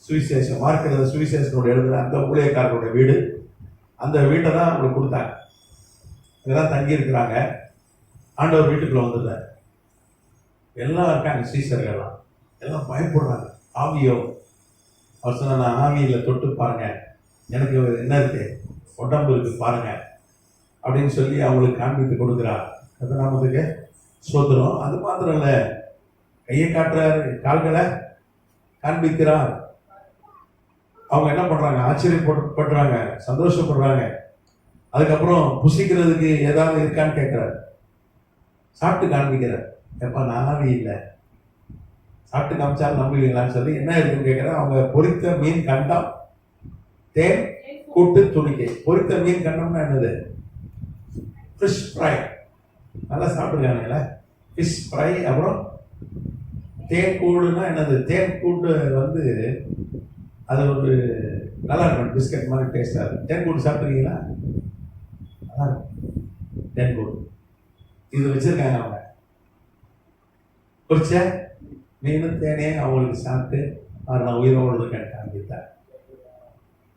[SPEAKER 1] சுவிசேஷம், மார்க்கில் சுவிசேஷனோட எழுதுன அந்த ஊழியக்காரனுடைய வீடு. அந்த வீட்டை தான் அவங்களுக்கு கொடுத்தாங்க. அங்கதான் தங்கி இருக்கிறாங்க. ஆண்டவர் வீட்டுக்குள்ள வந்துடுறார். எல்லாம் இருக்காங்க, சீசர்கள்லாம் எல்லாம் பயப்படுறாங்க. ஆவியோ அவர் சொன்ன, நான் ஆவியில் தொட்டு பாருங்க, எனக்கு என்ன இருக்கு, உடம்பு இருக்கு பாருங்க அப்படின்னு சொல்லி அவங்களுக்கு காண்பித்து கொடுக்குறார். நாமத்துக்கு சோதரம். அது மாத்திரம் இல்லை, கையை காட்டுறாரு, கால்களை காண்பிக்கிறார். அவங்க என்ன பண்றாங்க, ஆச்சரியப்படுறாங்க, சந்தோஷப்படுறாங்க. அதுக்கப்புறம் புசிக்கிறதுக்கு ஏதாவது இருக்கான்னு கேட்கிறார். சாப்பிட்டு காண்பிக்கிறார். எப்ப நான் ஆவி இல்லை, சாப்பிட்டு காமிச்சாலும் நம்புவீங்களான்னு சொல்லி என்ன இருக்குன்னு கேட்கிறேன். அவங்க பொரித்த மீன் கண்டம், தேன் கூட்டு துணிக்கை. பொரித்த மீன் கண்டம்னா என்னது? Fish fry. நல்லா சாப்பிட்டுருக்காங்களா ஃபிஷ் ஃப்ரை. அப்புறம் தேன் கூடுனா என்னது? தேன் கூட்டு வந்து அது ஒரு நல்லா இருக்கும், பிஸ்கட் மாதிரி டேஸ்டா இருக்கும். தேன் கூடு சாப்பிட்டுருக்கீங்களா? நல்லா இருக்கும் தேன் கூடு. இது வச்சிருக்காங்க அவங்க. பொரிச்ச மீன் தேனே அவங்களுக்கு சாப்பிட்டு நான் உயிரோடு இருக்கேன் காண்பித்தார்.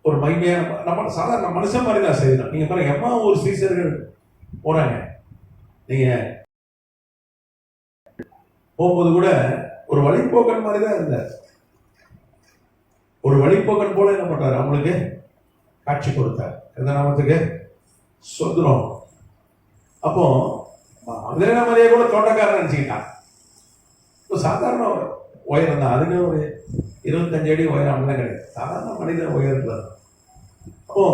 [SPEAKER 1] ஒரு மகிமையான நம்ம சாதாரண மனுஷன் மாதிரி தான் செய்யணும். நீங்க பாருங்க, எம்மா ஒரு சீசர்கள் போறாங்க, நீங்க போகும்போது கூட ஒரு வழிப்போக்கன் மாதிரி தான் இருந்தார். ஒரு வழிப்போக்கன் போல என்ன பண்றாரு, அவங்களுக்கு காட்சி கொடுத்தார். எந்த நாமத்துக்கு சொந்தம். அப்போ அதே மாதிரியே கூட தோட்டக்காரன் நினைச்சுக்கிட்டான். சாதாரண உயரம் தான், அதுக்கு ஒரு 25 அடி உயரம் தான் கிடையாது, சாதாரண மனித உயரத்துல தான். அப்போ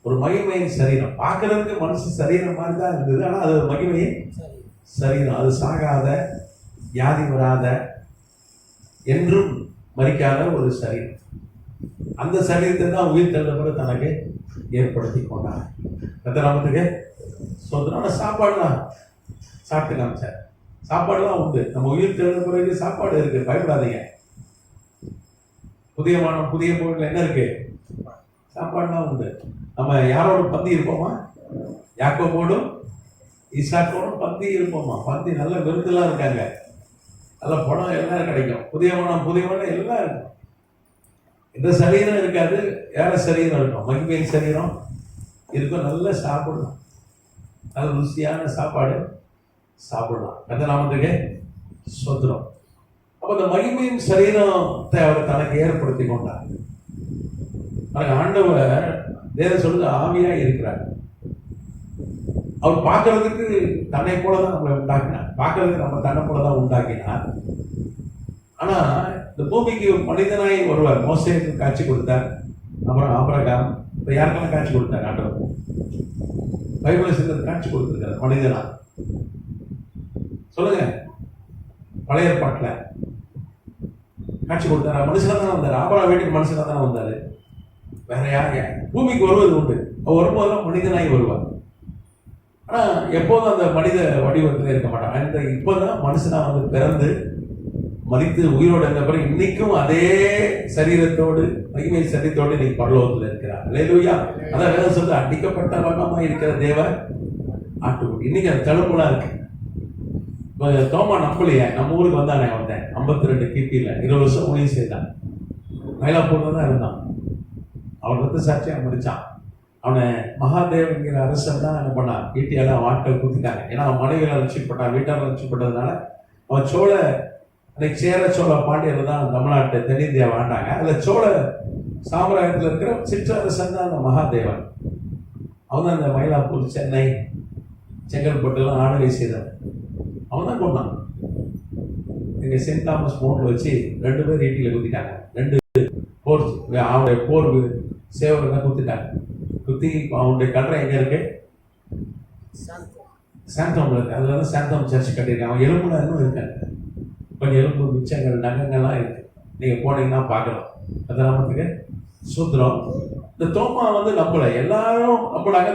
[SPEAKER 1] ஒரு மகிமையின் சரீரம் பார்க்கறதுக்கு மனுஷன் சரீரம் மாதிரி தான் இருந்தது. ஆனா அது ஒரு மகிமையின் சரீரம், அது சாகாத, வியாதி வராத, என்றும் மறிக்காத ஒரு சரீரம். அந்த சரீரத்தை தான் உயிர் தள்ளப்பட தனக்கு ஏற்படுத்தி கொண்டார். கத்தராமத்துக்கு சொந்தமான சாப்பாடுலாம் சாப்பிட்டு காமிச்சார். சாப்பாடுலாம் உண்டு, நம்ம உயிர் தெழுந்த பிறகு சாப்பாடு இருக்கு, பயப்படாதீங்க. புதிய வானம் புதிய பொருள் என்ன இருக்கு, சாப்பாடுலாம் உண்டு. நம்ம யாரோட பந்தி இருப்போமா, யாக்கோபோடும் ஈசாக்கோடும் பந்தி இருப்போமா. பந்தி நல்ல விருந்தெல்லாம் இருக்காங்க, நல்ல பணம் எல்லாம் கிடைக்கும். புதிய வானம் எல்லாம் இருக்கும். இந்த சரீரம் இருக்காது, வேற சரீரம் இருக்கும், மகிமையின் சரீரம் இருக்கும். நல்லா சாப்பிடலாம், நல்ல ருசியான சாப்பாடு சாப்பிடலாம். எந்த நாமத்துக்கு சொந்தம். அப்ப இந்த மகிமையின் சரீரத்தை அவர் தனக்கு ஏற்படுத்தி கொண்டார். ஆண்டவர் வேற சொல்லுது, ஆவியா இருக்கிறார். அவர் பார்க்கறதுக்கு தன்னை போலதான் நம்மளை உண்டாக்கினார், பார்க்கறதுக்கு நம்ம தன்னை போலதான் உண்டாக்கினார். ஆனா இந்த பூமிக்கு மனிதனாய் ஒருவர் மோசேக்கு காட்சி கொடுத்தார், அப்புறம் ஆபிரகாம், இப்ப யாருக்கெல்லாம் காட்சி கொடுத்தார் ஆண்டவர்? பைபிளை சிலர் காட்சி கொடுத்திருக்காரு மனிதனா. சொல்லுங்க, பழைய ஏற்பாட்டுல காட்சி கொடுத்தாரா? மனுஷனா தானே வந்தாரு, ஆபிரகாம் வீட்டுக்கு மனுஷனா தானே வந்தாரு, வேற யாரு? பூமிக்கு வருவது உண்டு, அவர் வரும்போதெல்லாம் மனிதனாய் வருவார். ஆனா எப்போதும் அந்த மனித வடிவத்தில் இருக்க மாட்டாங்க. அந்த இப்போதான் மனுஷனா வந்து பிறந்து மரித்து உயிரோடு இருந்த பிறகு இன்னைக்கும் அதே சரீரத்தோடு, மகிமை சரீரத்தோடு இன்னைக்கு பரலோகத்தில் இருக்கிறார். அல்லேலூயா. அதான் வேதம் சொல்ல, அடிக்கப்பட்ட வண்ணமா இருக்கிற தேவ ஆட்டுக்குட்டி. இன்னைக்கு அந்த தழும்புலாம் இருக்கு. தோமா நம்பலையே, நம்ம ஊருக்கு வந்தானே வந்தேன் 52 கிபியில 20 வருஷம் ஊழியம் செய்தான். மயிலாப்பூர்ல தான் இருந்தான். அவன் வந்து சாட்சியா முடிச்சான். அவனை மகாதேவங்கிற அரசன் தான் என்ன பண்ணான், ஈட்டியெல்லாம் வாட்கள் குத்திட்டாங்க. ஏன்னா அவன் மனைவியெல்லாம் ரட்சிக்கப்பட்டான், வீட்டால் ரட்சிக்கப்பட்டதுனால அவன் சோழ, அன்னைக்கு சேர சோழ பாண்டியர்கள் தான் தமிழ்நாட்டை தென்னிந்தியா வாழ்ந்தாங்க. அதில் சோழ சாம்ராஜ்யத்தில் இருக்கிற சிற்றரசன் தான் அந்த மகாதேவன். அவன் தான் இந்த மயிலாப்பூர், சென்னை, செங்கல்பட்டுலாம் ஆளுகை செய்தவன். அவன் தான் கொண்டான். இங்க சென்ட் தாமஸ் மோட்ல வச்சு 2 பேர் ஈட்டியில குத்திட்டாங்க. 2 போர், அவனுடைய போர் சேவகர்கள் குத்திட்டாங்க. குத்தி அவனுடைய கல்லறை எங்க இருக்கு, சாந்தோம்ல இருக்கு. அதுல வந்து சாந்தோம் சர்ச் கட்டியிருக்காங்க. அவன் எலும்புல இன்னும் இருக்காங்க, கொஞ்சம் எலும்பு மிச்சங்கள் நகங்கள்லாம் இருக்கு. நீங்க போனீங்கன்னா பார்க்கலாம். அந்த நாமத்துக்கு சூத்திரம். இந்த தோமா வந்து நம்பல, எல்லாரும் நம்பினாங்க.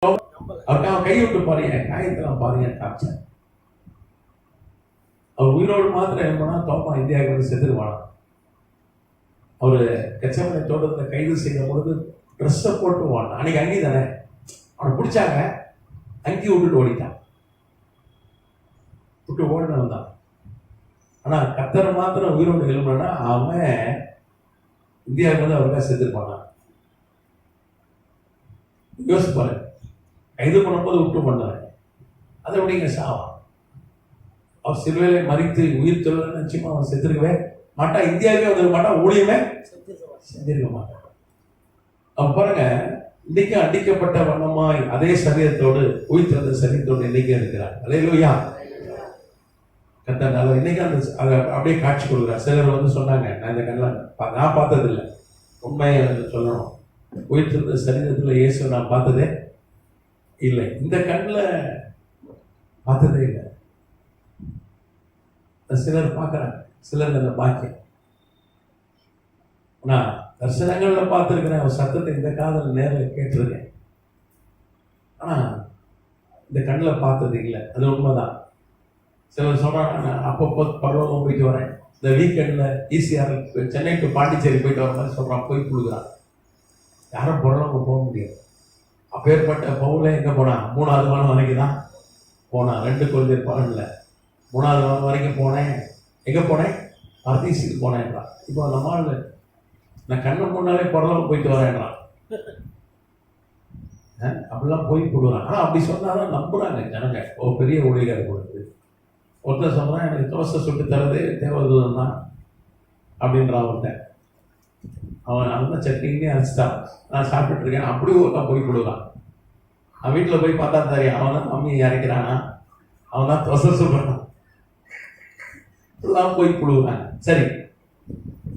[SPEAKER 1] அவருக்கு அவன் கை விட்டு பாருங்க, காயத்தெல்லாம் பாருங்க காமிச்சார். அவர் உயிரோடு மாத்திரம் என்ன பண்ணா, தோமா இந்தியாவுக்கு வந்து செத்துருவானா. அவரு கச்சமலை தோட்டத்தை கைது செய்த பொழுது ட்ரெஸ்ஸை போட்டு வாடினான். அன்னைக்கு அங்கி தானே, அவனை பிடிச்சாங்க, அங்கி விட்டுட்டு ஓடிட்டான். விட்டு ஓடினவன் தான். ஆனா கத்தரை மாத்திரம் உயிரோடு எழுப்புனா அவன் இந்தியாவுக்கு வந்து அவருக்காக செத்துருப்பானா. யோசிப்பாரு, கைது பண்ணும்போது விட்டு பண்ணாரு, அதை எப்படிங்க சாவான்? அவர் சிலுவையிலே மறித்து உயிர் தொழில் நிச்சயமா அவன் செத்துருக்கவே மாட்டான், இந்தியாவுக்கே வந்துருக்க மாட்டான், ஊழியமே செஞ்சிருக்க மாட்டான். அவன் பாருங்க, இன்னைக்கு அடிக்கப்பட்ட வண்ணமாய் அதே சரீரத்தோடு, உயிர் திறந்த சரீரத்தோடு இன்னைக்கு இருக்கிறார். அல்லேலூயா. கத்தனால இன்னைக்கு அந்த அதை அப்படியே காட்சி கொடுக்குறார். சிலர் வந்து சொன்னாங்க, நான் இந்த கண்ணில் நான் பார்த்தது இல்லை, உண்மையை சொல்லணும், உயிர் திறந்த சரீரத்தில் இயேசு நான் பார்த்ததே இல்லை, இந்த கண்ணில் பார்த்ததே இல்லை. சிலர் பார்க்குறாங்க, சிலர் அந்த பாக்கியம். நான் தரிசனங்களில் பார்த்துருக்கிறேன், அவன் சத்தத்தை இந்த காதல் நேரில் கேட்டிருக்கேன், ஆனால் இந்த கண்ணில் பார்த்தது இல்லை. அது உண்மைதான். சிலர் சொல்கிறாங்க, நான் அப்பப்போ பருவம் போயிட்டு வரேன், இந்த வீக்கெண்டில் ஈசிஆர் சென்னை டு பாண்டிச்சேரி போயிட்டு வர மாதிரி சொல்கிறான், போய் கொடுக்குறான். யாரும் பரவங்க போக முடியாது. அப்பேற்பட்ட பவுல எங்கே போனான், 3வது வாரம் வரைக்கும் தான் போனான். 2 கொள்கை பலனில் 3வது வாரம் வரைக்கும் போனேன். எங்கே போனேன், பரதீசுக்கு போனேன்றான். இப்போ நம்மால் நான் கண்ணை முன்னாலே பரவாயில்ல போயிட்டு வரேன்றான். அப்படிலாம் போய் கொடுக்குறான். ஆனால் அப்படி சொன்னாதான் நம்புறாங்க ஜனங்க. ஒரு பெரிய ஊழியர் கொடுத்து ஒருத்தர் சொல்கிறான், எனக்கு தோசை சுட்டு தரது தேவதூதன் தான் அப்படின்றான் ஒருத்தன். அவன் அந்த சட்னின்னே அரைச்சிட்டான், நான் சாப்பிட்டுட்டு இருக்கேன். அப்படி ஒருத்தான் போய் கொடுக்குறான். அவன் வீட்டில் போய் பார்த்தா தெரியும், அவன் தான் மம்மி இறக்கிறானா, அவன் தான் தோசை சுடுறான். எல்லாம் போய் கொடுக்குறான். சரி,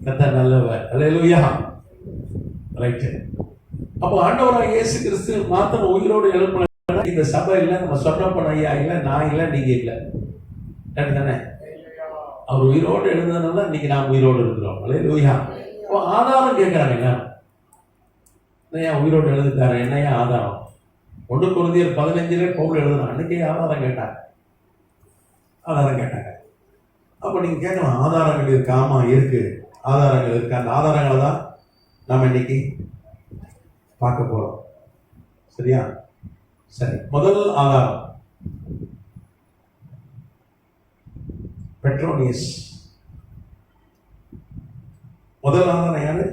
[SPEAKER 1] கர்த்தர் நல்லவர். அல்லேலூயா. ரைட்டு. அப்போ ஆண்டவராக இயேசு கிறிஸ்து மாத்திரம் உயிரோடு எழுப்பின இந்த சபை இல்லை, நம்ம சொன்னப்பன் ஐயா இல்லை, நான் இல்லை, நீங்க இல்லை. தானே? அவர் உயிரோடு எழுந்ததுனால இன்னைக்கு நாம் உயிரோடு இருக்கிறோம். அல்லேலூயா. அப்போ ஆதாரம் கேட்கிறாங்க, என்னையா உயிரோடு எழுதுட்டாரு, என்னையா ஆதாரம்? 1 கொரிந்தியர் 15 பவுல் எழுதுனா அன்னைக்கே ஆதாரம் கேட்டாங்க. அப்போ நீங்க கேட்கலாம், ஆதாரங்கள் இருக்கு. ஆமா இருக்கு, ஆதாரங்கள் இருக்கு. அந்த ஆதாரங்களை தான் நாம் இன்னைக்கு பார்க்க போறோம். சரியா? சரி, முதல் ஆதாரம் பெட்ரோனியஸ். முதல் ஆதாரம் யாரு?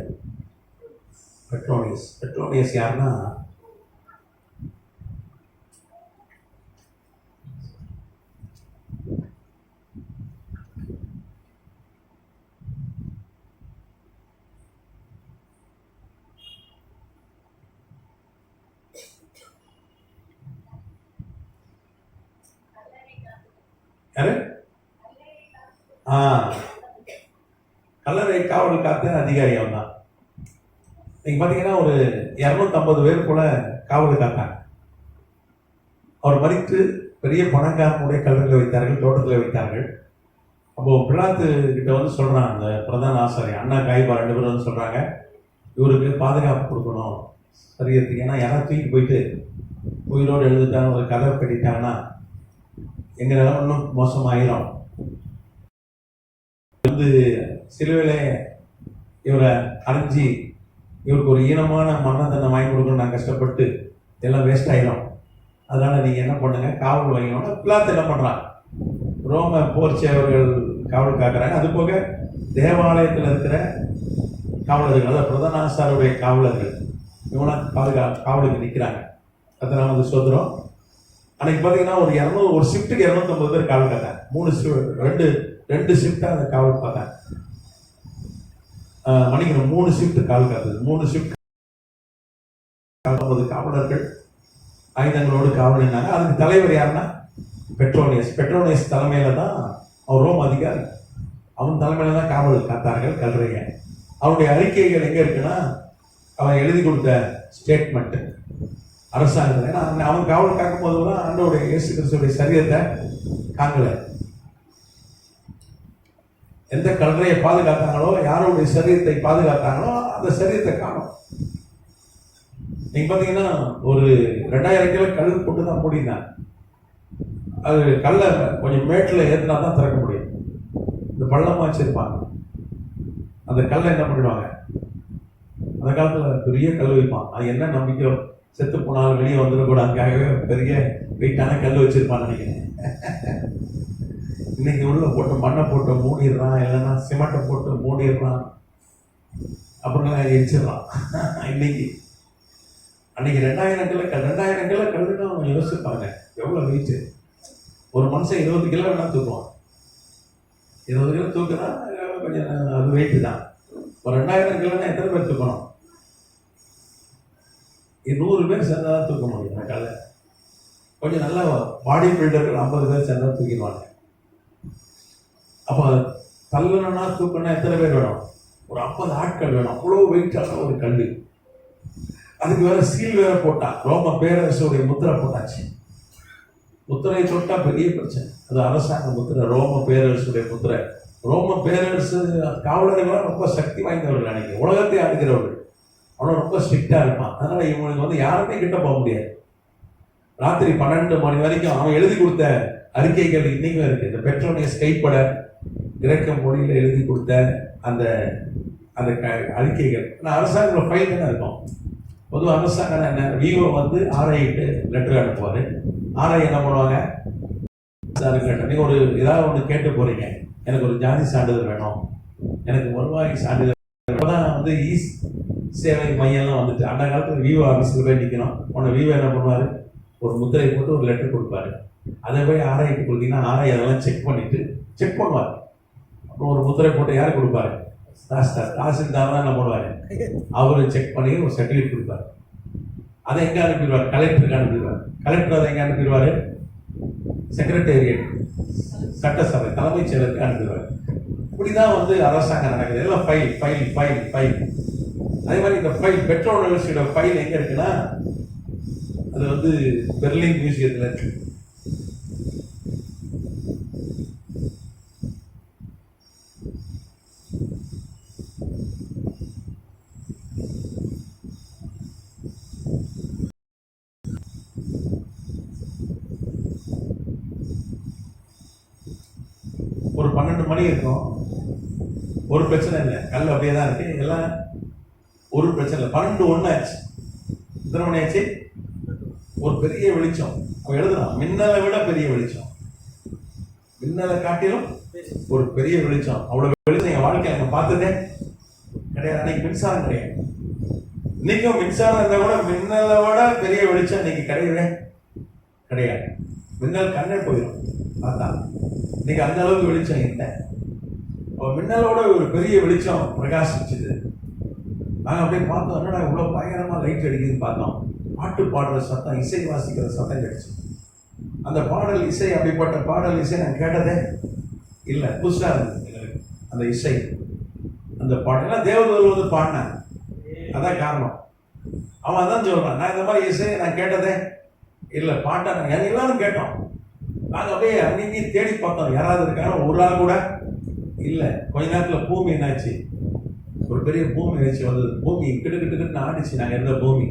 [SPEAKER 1] பெட்ரோனியஸ். பெட்ரோனியஸ் யாருன்னா, யாரு? கல்லறை காவல் காத்த அதிகாரி அவன் தான். நீங்க பாத்தீங்கன்னா ஒரு 250 பேர் போல காவல் காத்தாங்க. அவர் மறித்து பெரிய பணக்காரனுடைய கல்லறையில் வைத்தார்கள், தோட்டத்தில் வைத்தார்கள். அப்போ பிலாத்து கிட்ட வந்து சொல்றான், அந்த பிரதான ஆசாரி அண்ணா காய்பா 2 பேரும் வந்து சொல்றாங்க, இவருக்கு பாதுகாப்பு கொடுக்கணும் சரியத்துக்கு. ஏன்னா யாராவது தூக்கி போயிட்டு உயிரோடு எழுதுட்டாங்க, ஒரு கதை கட்டிட்டாங்கன்னா எங்க நிலம் இன்னும் மோசமாயிரும். வந்து சிலுவையில இவரை அரைஞ்சி இவருக்கு ஒரு ஈனமான மரண தண்டனை வாங்கி கொடுக்கணும், நான் கஷ்டப்பட்டு எல்லாம் வேஸ்ட் ஆயிரும். அதனால நீங்க என்ன பண்ணுங்க, காவல் வாங்கணும். பிலாத்து என்ன பண்றான், ரோம போர் சேவர்கள் காவல் காக்குறாங்க. அது போக தேவாலயத்தில் இருக்கிற காவலர்கள், அதாவது பிரதான ஆசாரியருடைய காவலர்கள், இவங்களாம் காவலுக்கு நிற்கிறாங்க. அதை நம்ம வந்து சொல்றோம். அன்னைக்கு பார்த்தீங்கன்னா ஒரு ஷிஃப்ட்டுக்கு 250 பேர் காவல் காத்தாங்க. ரெண்டு ஷிஃப்டாக அந்த காவல் பார்த்தாங்க. மணிக்கு 3 ஷிஃப்ட் காவல் காத்தது. 3 ஷிஃப்ட் 50 காவலர்கள் ஆயுதங்களோடு காவல் நின்னாங்க. அதுக்கு தலைவர் யாருன்னா பெட்ரோனியஸ். பெட்ரோனியஸ் தலைமையில தான் அவர் ரோம் அதிகாரி, அவன் தலைமையில தான் காவல் காத்தார்கள் கல்லறைய. அவனுடைய அறிக்கைகள் எங்க இருக்குன்னா, அவன் எழுதி கொடுத்த ஸ்டேட்மெண்ட் அரசாங்கத்தில். ஏன்னா அவன் காவல் காக்கும் போது தான் ஆண்டவருடைய இயேசு கிறிஸ்துடைய சரீரத்தை காங்கல. எந்த கல்லறையை பாதுகாத்தாங்களோ, யாருடைய சரீரத்தை பாதுகாத்தாங்களோ அந்த சரீரத்தை காணும். நீங்க பாத்தீங்கன்னா ஒரு 2000 கிலோ கல் போட்டு தான் மூடினாங்க. அது கல்லை கொஞ்சம் மேட்டில் ஏற்றினா தான் திறக்க முடியும். இந்த பள்ளமா வச்சிருப்பாங்க. அந்த கல்லை என்ன பண்ணிடுவாங்க, அந்த காலத்துல பெரிய கல் வைப்பான். அது என்ன நம்பிக்கை, செத்து போனாலும் வெளியே வந்துடக்கூடாதுக்காகவே பெரிய வெயிட்டான கல் வச்சிருப்பான்னு நினைக்கிறேன். இன்னைக்கு உள்ள போட்டு மண்ணை போட்டு மூடிடுறான், இல்லைன்னா சிமெண்ட்டை போட்டு மூடிடுறான், அப்புறம் எரிச்சிடறான். அன்னைக்கு 2000 கிலோ கல்லுன்னு அவங்க யோசிப்பாங்க, எவ்வளவு வெயிட். ஒரு மனுஷன் 20 கிலோ வேணா தூக்குவான். 20 கிலோ தூக்குனா கொஞ்சம் அது வெயிட்டு தான். ஒரு 2000 கிலோன்னா எத்தனை பேர் தூக்கணும்? 100 பேர் சேர்ந்தாதான் தூக்க முடியும். அந்த கல்லை கொஞ்சம் நல்லா பாடி பில்டர்கள் 50 பேர் சேர்ந்தா தூக்கிடுவாங்க. அப்போ தள்ளணும்னா தூக்கணும்னா எத்தனை பேர் வேணும்? ஒரு 50 ஆட்கள் வேணும். அவ்வளோ வெயிட்டான ஒரு கல். அதுக்கு வேற சீல் வேற போட்டான். ரோம பேரரசுடைய முத்திரை போட்டாச்சு. முத்திரை தொட்டா பெரிய பிரச்சனை. அது அரசாங்க முத்திரை, ரோம பேரரசுடைய முத்திரை. ரோம பேரரசு காவலர்கள் ரொம்ப சக்தி வாய்ந்தவர்கள். அன்னைக்கு உலகத்தை ஆடுகிறவர்கள். அவனும் ரொம்ப ஸ்ட்ரிக்டா இருப்பான். அதனால இவனுக்கு வந்து யாருமே கிட்ட போக முடியாது. ராத்திரி 12 மணி வரைக்கும் அவன் எழுதி கொடுத்த அறிக்கைகள் இன்னைக்கும் இருக்கு. இந்த பெட்ரோனியஸ் கைப்பட கிரேக்க மொழியில எழுதி கொடுத்த அந்த அந்த அறிக்கைகள். அரசாங்க ஃபைல் தானே இருக்கும். பொதுவாக அரசாங்கம் என்ன, விஓ வந்து ஆர்ஐட்டு லெட்டர் அனுப்புவார். ஆர்ஐ என்ன பண்ணுவாங்க, நீங்கள் ஒரு ஏதாவது ஒன்று கேட்டு போறீங்க, எனக்கு ஒரு ஜாதி சான்றிதழ் வேணும், எனக்கு வருவாய் சான்றிதழ், அப்போதான் வந்து சேவை மையம்லாம் வந்துட்டு. அந்த காலத்தில் விவோ ஆஃபீஸில் போய் நிற்கணும். உன்னை விவோ என்ன பண்ணுவார், ஒரு முத்திரை போட்டு ஒரு லெட்டர் கொடுப்பாரு. அதை போய் ஆர்ஐக்கு கொடுத்தீங்கன்னா ஆர்ஐ அதெல்லாம் செக் பண்ணுவார். அப்புறம் ஒரு முத்திரை போட்டு யார் கொடுப்பாரு, தாசில்தார் தான் என்ன பண்ணுவார், அவரு செக் பண்ணி ஒரு சர்டிஃபிகேட் கொடுப்பாரு. அதை எங்கே அனுப்பிடுவார், கலெக்டருக்கு அனுப்பிடுவார். கலெக்டர் அதை எங்கே அனுப்பிடுவார், செக்ரட்டேரியட் சட்டசபை தலைமைச் செயலருக்கு அனுப்பிடுவார். இப்படிதான் வந்து அரசாங்கம் நடக்குது. எல்லாம் ஃபைல். அதே மாதிரி இந்த ஃபைல் பெட்ரோல் யூனிவர்சிட்டியோட ஃபைல் எங்க இருக்குன்னா, அது வந்து பெர்லின் மியூசியத்தில் இருக்கு. ஒரு 12 மணி இருக்கும். ஒரு பிரச்சனை இல்லை, கல் அப்படியே தான் இருக்கு. எல்லாம் ஒரு பிரச்சனை இல்லை. 12:01 ஆச்சு. எத்தனை மணி ஆச்சு? ஒரு பெரிய வெளிச்சம். அவன் எழுதுறான், மின்னலை விட பெரிய வெளிச்சம், மின்னலை காட்டிலும் ஒரு பெரிய வெளிச்சம். அவ்வளவு வெளிச்சம் என் வாழ்க்கையை அங்க பார்த்ததே கிடையாது. அன்னைக்கு மின்சாரம் கிடையாது. இன்னைக்கும் மின்சாரம் இருந்தா கூட மின்னலை விட பெரிய வெளிச்சம் இன்னைக்கு கிடையவே கிடையாது. மின்னல் கண்ணே போயிடும் பார்த்தா. இன்னைக்கு அந்த அளவுக்கு வெளிச்சம் இல்லை. மின்னலோட ஒரு பெரிய வெளிச்சம் பிரகாசிச்சுது. நாங்கள் அப்படியே பார்த்தோம், என்னடா இவ்வளோ பயங்கரமா லைட் அடிக்குதுன்னு பார்த்தோம். பாட்டு பாடுற சத்தம், இசை வாசிக்கிற சத்தம் கிடைச்சு. அந்த பாடல் இசை, அப்படிப்பட்ட பாடல் இசை நான் கேட்டதே இல்லை. புதுசாக இருந்தது எங்களுக்கு அந்த இசை. அந்த பாடலாம் தேவதூர் வந்து பாடினேன். அதான் காரணம். அவன் தான் சொல்றான், நான் இந்த மாதிரி இசையை நான் கேட்டதே இல்லை. பாட்டை நாங்கள் எல்லாரும் கேட்டோம். நாங்கள் அப்படியே அங்கேயும் தேடி பார்த்தோம், யாராவது இருக்காங்க. ஒரு ஆள் கூட இல்லை. கொஞ்ச நேரத்தில் பூமி என்னாச்சு, ஒரு பெரிய பூமி வச்சு வந்தது. பூமி கிட்டு ஆடிச்சு. நாங்கள் இருந்த பூமி,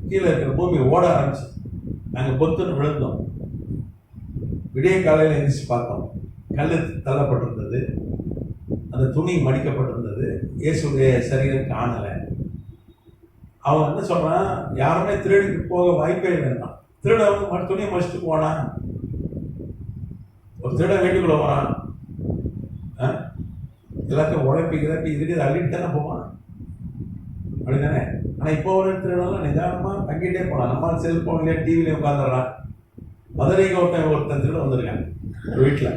[SPEAKER 1] கீழே இருக்கிற பூமி ஓட ஆரம்பிச்சு. நாங்கள் பொத்துன்னு விழுந்தோம். விடிய காலையில் எழுந்திரிச்சு பார்த்தோம், கல் தள்ளப்பட்டிருந்தது, அந்த துணி மடிக்கப்பட்டிருந்தது. இயேசுடைய சரீரம் காணலை. அவன் என்ன சொல்றான், யாருமே திருடிக்கு போக வாய்ப்பே இல்லைன்னா. திருட வந்து துணியை மடிச்சுட்டு போனான். ஒரு திருட வீட்டுக்குள்ள போறான், எல்லாத்தையும் உழைப்பி இதுக்கு அள்ளிட்டு தானே போவான், அப்படிதானே? ஆனா இப்போ ஒரு திருடெல்லாம் நிதானமா தங்கிட்டே போனான். நம்ம செல்போன்லயே டிவில உட்காந்துடுறான். மதுரைக்கு ஒருத்தன் திருட வந்திருக்காங்க வீட்டுல.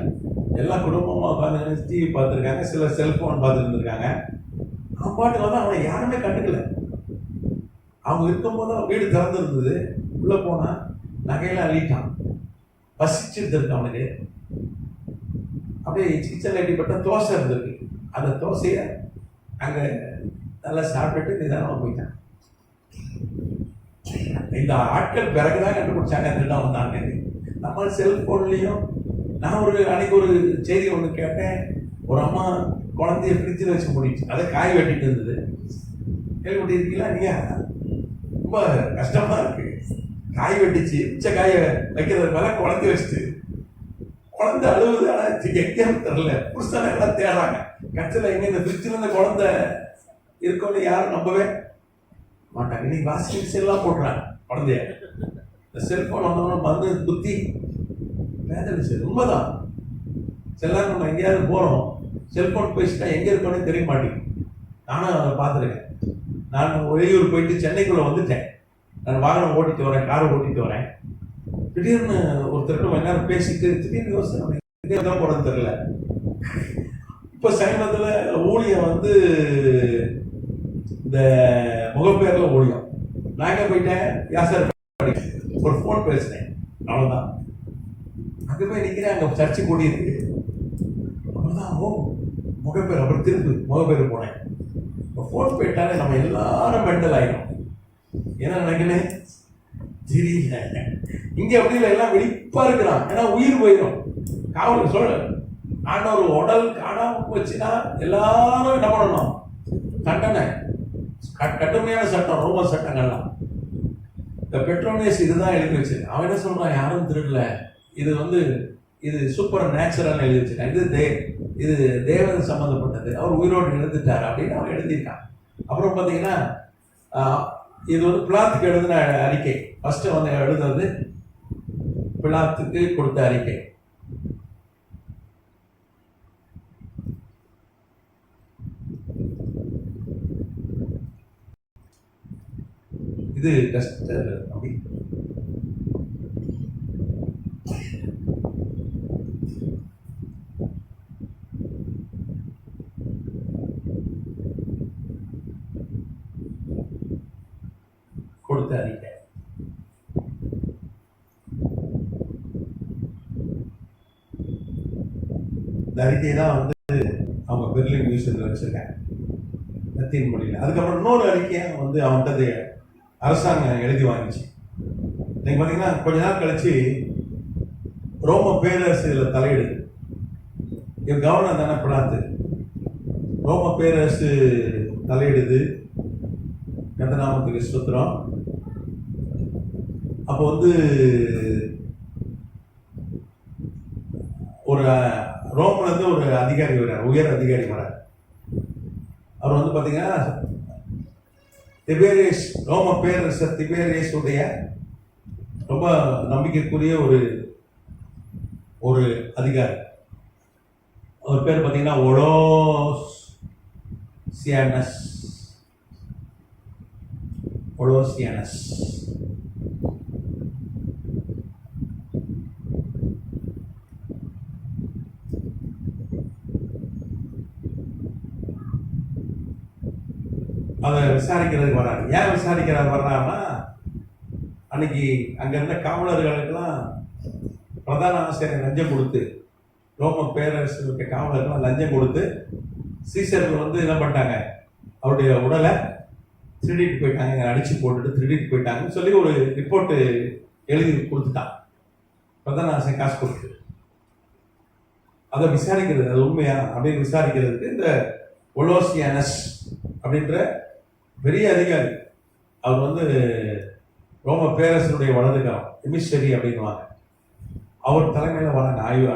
[SPEAKER 1] எல்லா குடும்பமா உட்காந்து டிவி பார்த்துருக்காங்க, சில செல்போன் பார்த்துட்டு இருந்திருக்காங்க. அவன் பாட்டு வந்து அவனை யாருமே கண்டுக்கல. அவங்க இருக்கும்போது வீடு திறந்துருந்தது. உள்ள போனா நகையெல்லாம் அள்ளிட்டான். பசிச்சுட்டு இருக்கு அவனுக்கு. அப்படியே கிச்சன்ல அடிப்பட்ட தோசை இருந்திருக்கு. அந்த தோசைய அங்க நல்லா சாப்பிட்டுட்டு நிதானமா போயிட்டான். இந்த ஆட்கள் பிறகுதான் கண்டுபிடிச்சாங்க திருடம் வந்தாங்க. நம்ம செல்போன்லயும் நான் அன்னைக்கு ஒரு செய்தி ஒன்று கேட்டேன். ஒரு அம்மா குழந்தைய ஃப்ரிட்ஜில் வச்சு முடிச்சு, அதை காய் வெட்டிட்டு இருந்தது. கேள்வி இருக்கீங்களா நீங்க? ரொம்ப கஷ்டமா இருக்கு. காய் வெட்டிச்சு, மிச்ச காய வைக்கிறது மேல குழந்தைய வச்சுட்டு குழந்தை அழுவுது. ஆனா எங்கேயும் தெரியல. புருஷனை எல்லாம் தேடுறாங்க. கட்சியில் எங்க இந்த ஃப்ரிட்ஜில் இருந்த குழந்தை இருக்கோன்னு யாரும் நம்பவே மாட்டாங்க. இன்னைக்கு வாஷிங் மிஷின் எல்லாம் போடுறாங்க குழந்தைய. இந்த செல்போன் வந்தவங்க வந்து புத்தி வேதனை. உண்மைதான். சில நேரம் நம்ம எங்கேயாவது போறோம், செல்போன் பேசிட்டா எங்க இருக்கோன்னு தெரிய மாட்டேங்குது. நானும் அதை பார்த்துருக்கேன். நான் வெளியூர் போயிட்டு சென்னைக்குள்ள வந்துட்டேன். நான் வாகனம் ஓட்டிட்டு வரேன், காரை ஓட்டிட்டு வரேன். திடீர்னு ஒருத்தர் கொஞ்ச நேரம் பேசிட்டு திடீர்னு யோசனை தான் போறது தெரியல. இப்ப சமீபத்துல ஊழியம் வந்து இந்த முகப்பேர்ல ஊழியம். நாங்க போயிட்டேன், யாசர் ஒரு போன் பேசினேன், அவ்வளவுதான். அங்க போய் நிக்கிறேன், அங்க சர்ச்சை கூடி இருக்கு. அவ்வளவுதான். ஓ முகப்பேர். அப்புறம் திருப்பி முகப்பேர் போனேன். போன் போயிட்டாலே நம்ம எல்லாரும் மெண்டல் ஆயிடும். என்ன நினைக்கிறேன் தெரியல. இங்க அப்படி இல்லை, எல்லாம் வெடிப்பா இருக்கிறான். ஏன்னா உயிர் போயிடும். காவல் சொல்ல ஆண்டவர் உடல் காணாம போச்சுன்னா எல்லாரும் என்ன பண்ணணும்? தண்டனை. கடுமையான சட்டம், ரோம சட்டங்கள்லாம். இந்த பெட்ரோனியஸ் இதுதான் எழுதி வச்சிருக்கேன். அவன் என்ன சொல்றான், யாரும் திருடல, இது சூப்பர் நேச்சுரல் எழுதி வச்சிருக்கான். இது தேவன் சம்பந்தப்பட்டது, அவர் உயிரோடு எழுந்துட்டார் அப்படின்னு அவன் எழுதியிருக்கான். அப்புறம் பார்த்தீங்கன்னா இது பிலாத்துக்கு எழுதின அறிக்கை. ஃபர்ஸ்ட் வந்து எழுதுறது பிலாத்துக்கு கொடுத்த அறிக்கை. இது டஸ்ட் அப்படி கொடுத்த அறிக்கை. இந்த அறிக்கை தான் வந்து அவங்க பெர்லின் மியூசியத்தில் வச்சிருக்காங்க லத்தீன் மொழியில். அதுக்கப்புறம் இன்னொரு அறிக்கையை வந்து அவன்கிட்ட அரசாங்கம் எழுதி வாங்கிச்சு. நீங்கள் பார்த்தீங்கன்னா கொஞ்ச நாள் கழிச்சு ரோம பேரரசு இதில் தலையிடுது. இவர் கவர்னர் தானே பிளாத்து. ரோம பேரரசு தலையிடுது. கந்தநாமத்துக்கு சுத்திரம். அப்போ வந்து ஒரு ரோம்லேருந்து ஒரு அதிகாரி வர்றார், உயர் அதிகாரி வர்றார். அவர் வந்து பார்த்தீங்கன்னா திபேரியஸ், ரோம பேரரசர் திபேரியஸ் உடைய ரொம்ப நம்பிக்கைக்குரிய ஒரு அதிகாரி. அவர் பேர் பார்த்தீங்கன்னா ஒலோசியானஸ். அதை விசாரிக்கிறதுக்கு வர்றாரு. ஏன் விசாரிக்கிறார் வர்றாருன்னா, அன்னைக்கு அங்க இருந்த காவலர்களுக்கெல்லாம் பிரதான ஆசிரியர் லஞ்சம் கொடுத்து, ரோம பேரரசு காவலர்கள் லஞ்சம் கொடுத்து சீசர்கள் வந்து என்ன பண்ணிட்டாங்க, அவருடைய உடலை திருடிட்டு போயிட்டாங்க, அடிச்சு போட்டுட்டு திருடிட்டு போயிட்டாங்கன்னு சொல்லி ஒரு ரிப்போர்ட் எழுதி கொடுத்துட்டான் பிரதான ஆசிரியர் காசு கொடுத்து. அதை விசாரிக்கிறது, அது உண்மையா அப்படின்னு விசாரிக்கிறதுக்கு இந்த ஒலோசியானஸ் அப்படின்ற பெரிய அதிகாரி, அவர் வந்து ரோம பேரரசனுடைய வலதுகாரம், எமிஷரி அப்படின்வாங்க, அவர் தலைமையில் வராங்க ஆய்வு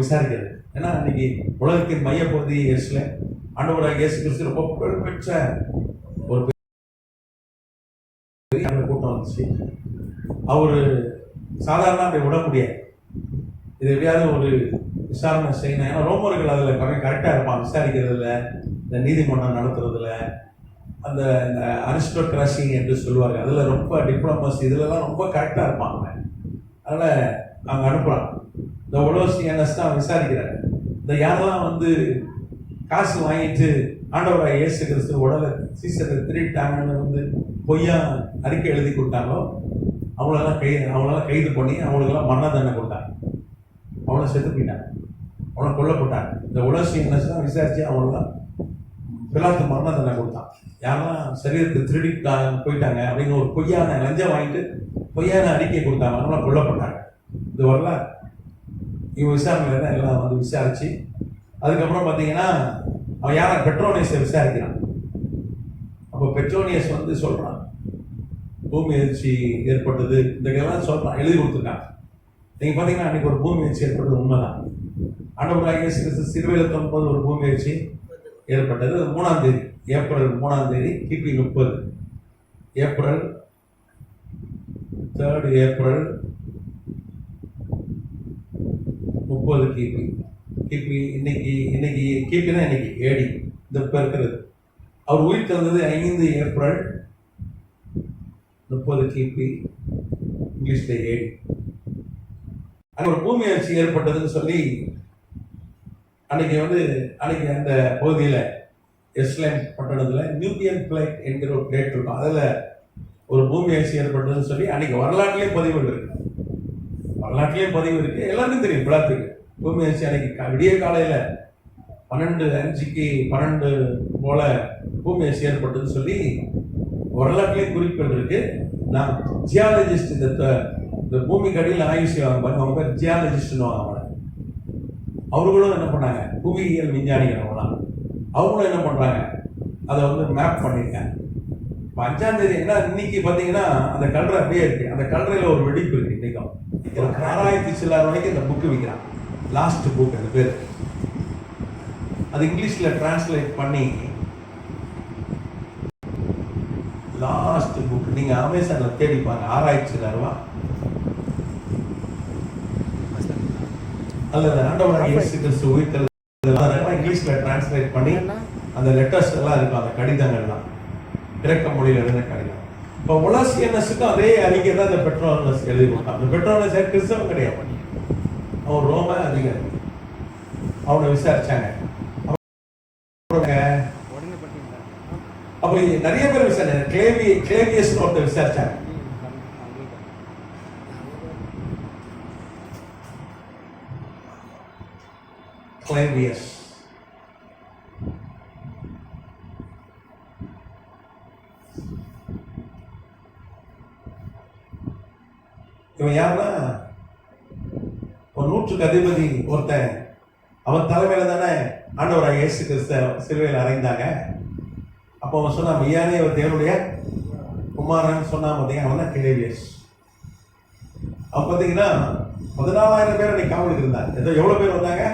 [SPEAKER 1] விசாரிக்கிறது. ஏன்னா இன்னைக்கு உலகத்தின் மையப்பகுதி எருசலேம், ஆண்டவராகிய இயேசு கிறிஸ்து ரொம்ப புகழ்பெற்ற ஒரு பெரிய கூட்டம் வந்துச்சு. அவர் சாதாரண அப்படி விட முடியாது, இது எப்படியாவது ஒரு விசாரணை செய்யணும். ஏன்னா ரோமர்கள் அதில் கரெக்டாக இருப்பான், விசாரிக்கிறதுல, இந்த நீதிமன்றம் நடத்துறதுல, அந்த அரிஸ்டோக்ராசி என்று சொல்லுவாங்க, அதில் ரொம்ப டிப்ளமசி இதுலலாம் ரொம்ப கரெக்டாக இருப்பாங்க. அதனால் அவங்க அனுப்புகிறாங்க. இந்த ஒலோசியானஸ் தான் விசாரிக்கிறார். இந்த யாரெல்லாம் வந்து காசு வாங்கிட்டு ஆண்டவராக இயேசு கிறிஸ்து உடலை சீசரை திருட்டாங்கன்னு வந்து பொய்யா அறிக்கை எழுதி கொடுத்தாங்களோ அவங்களெல்லாம் கைது பண்ணி அவங்களுக்கெல்லாம் மரண தண்டனை கொடுத்தாங்க. அவனை செத்து போயிட்டாங்க, அவனை கொல்லப்பட்டாங்க. இந்த ஒலோசியானஸ் தான் விசாரிச்சு அவங்களெல்லாம் பிலாத்து மரண தண்டனை கொடுத்தான். யாரெல்லாம் சரீரத்தை திருடி போயிட்டாங்க அப்படின்னு ஒரு பொய்யான லஞ்சம் வாங்கிட்டு பொய்யான அறிக்கை கொடுத்தாங்க, அவங்களாம் கொல்லப்பட்டாங்க. இது வரலாறு. இவன் விசாரணையில தான் எல்லாம் வந்து விசாரிச்சு, அதுக்கப்புறம் பார்த்தீங்கன்னா அவன் யாரை பெட்ரோனியஸை விசாரிக்கிறான். அப்போ பெட்ரோனியஸ் வந்து சொல்றான், பூமி அதிர்ச்சி ஏற்பட்டது, இந்த இதெல்லாம் சொல்றான், எழுதி கொடுத்துருக்காங்க. நீங்க பார்த்தீங்கன்னா அன்னைக்கு ஒரு பூமி அதிர்ச்சி ஏற்பட்டது உண்மைதான். ஆண்டவராகிய இயேசு கிறிஸ்து சிலுவையில் தொங்கும்போது ஒரு பூமி அதிர்ச்சி ஏற்பட்டது. 3ஆம் தேதி, ஏப்ரல் 3ஆம் தேதி கிபி 30, ஏப்ரல் 3 ஏப்ரல் 30 கிபி. இன்னைக்கு கிபி தான் இன்னைக்கு ஏடி இந்த இருக்கிறது. அவர் உயிர் தந்தது 5 ஏப்ரல் 30 கிபி, இங்கிலீஷ்ல ஏடி. அங்கே ஒரு பூமி அதிர்ச்சி ஏற்பட்டதுன்னு சொல்லி அன்னைக்கு அந்த பகுதியில் எருசலேம் பட்டணத்தில் நியூபியன் பிளேட் என்கிற ஒரு பிளேட் இருக்கும், அதில் ஒரு பூமி அதிர்ச்சி ஏற்பட்டதுன்னு சொல்லி அன்னைக்கு வரலாற்றுலேயும் பதிவு இருக்கு. எல்லாருக்கும் தெரியும். பிளாத்துக்கு பூமி அதிர்ச்சி அன்னைக்கு விடிய காலையில் 12 போல பூமி அதிர்ச்சி ஏற்பட்டதுன்னு சொல்லி வரலாற்றுலேயும் குறிப்புகள் இருக்கு. நான் ஜியாலஜிஸ்ட், இந்த பூமிக்கு அடியில் ஆய்வு செய்வாங்க பாருங்க, அவங்க பேர் ஜியாலஜிஸ்ட்னு அவங்கள. அவர்களும் என்ன பண்ணாங்க, புவியியல் விஞ்ஞானிகள் அவங்களும் என்ன பண்றாங்க, அதை வந்து மேப் பண்ணியிருக்காங்க. 5ஆம் தேதி என்ன இன்னைக்கு பார்த்தீங்கன்னா அந்த கல்றை அப்படியே இருக்கு. அந்த கல்றையில் ஒரு வெடிப்பு இருக்கு. இன்னைக்கும் 6000 சில்லர் வரைக்கும் இந்த புக்கு விற்கிறான். லாஸ்ட் புக் அந்த பேர். அது இங்கிலீஷ்ல டிரான்ஸ்லேட் பண்ணி லாஸ்ட் புக் நீங்க அமேசான்ல தேடி பாருங்க. 6000 சில்லர் ரூபா. அல்லது ஆண்டவராகிய இயேசு கிறிஸ்து உயிர்த்தெழுதல் இங்கிலீஷ்ல டிரான்ஸ்லேட் பண்ணி அந்த லெட்டர்ஸ் எல்லாம் இருக்கும், அந்த கடிதங்கள்லாம் கிரேக்க மொழியில் எழுதின கடிதம். இப்போ ஒலாசியனஸுக்கும் அதே அறிக்கை தான் இந்த பெட்ரோனஸ் எழுதி கொடுத்தான். அந்த பெட்ரோனஸ் கிறிஸ்தவன் கிடையாது, அவன் ரோம அதிகாரி. அவனை விசாரிச்சாங்க. அப்ப நிறைய பேர் விசாரிச்சாங்க. கிளேவியஸ் ஒருத்தர் விசாரிச்சாங்க. கிளேவியஸ் இவன் யாருன்னா ஒரு 100க்கு அதிபதி ஒருத்தன். அவன் தலைமையில தானே ஆண்டவராக இயேசு கிறிஸ்து சிலுவையில் அறைந்தாங்க. அப்போ அவன் சொன்னான், மெய்யானே அவர் தேவனுடைய குமாரன் சொன்னான். பார்த்தீங்கன்னா அவன் தான் கிளேவியஸ். அவன் பார்த்தீங்கன்னா 14,000 பேர் அன்னைக்கு காவலுக்கு இருந்தாங்க. ஏதோ எவ்வளோ பேர் வந்தாங்க?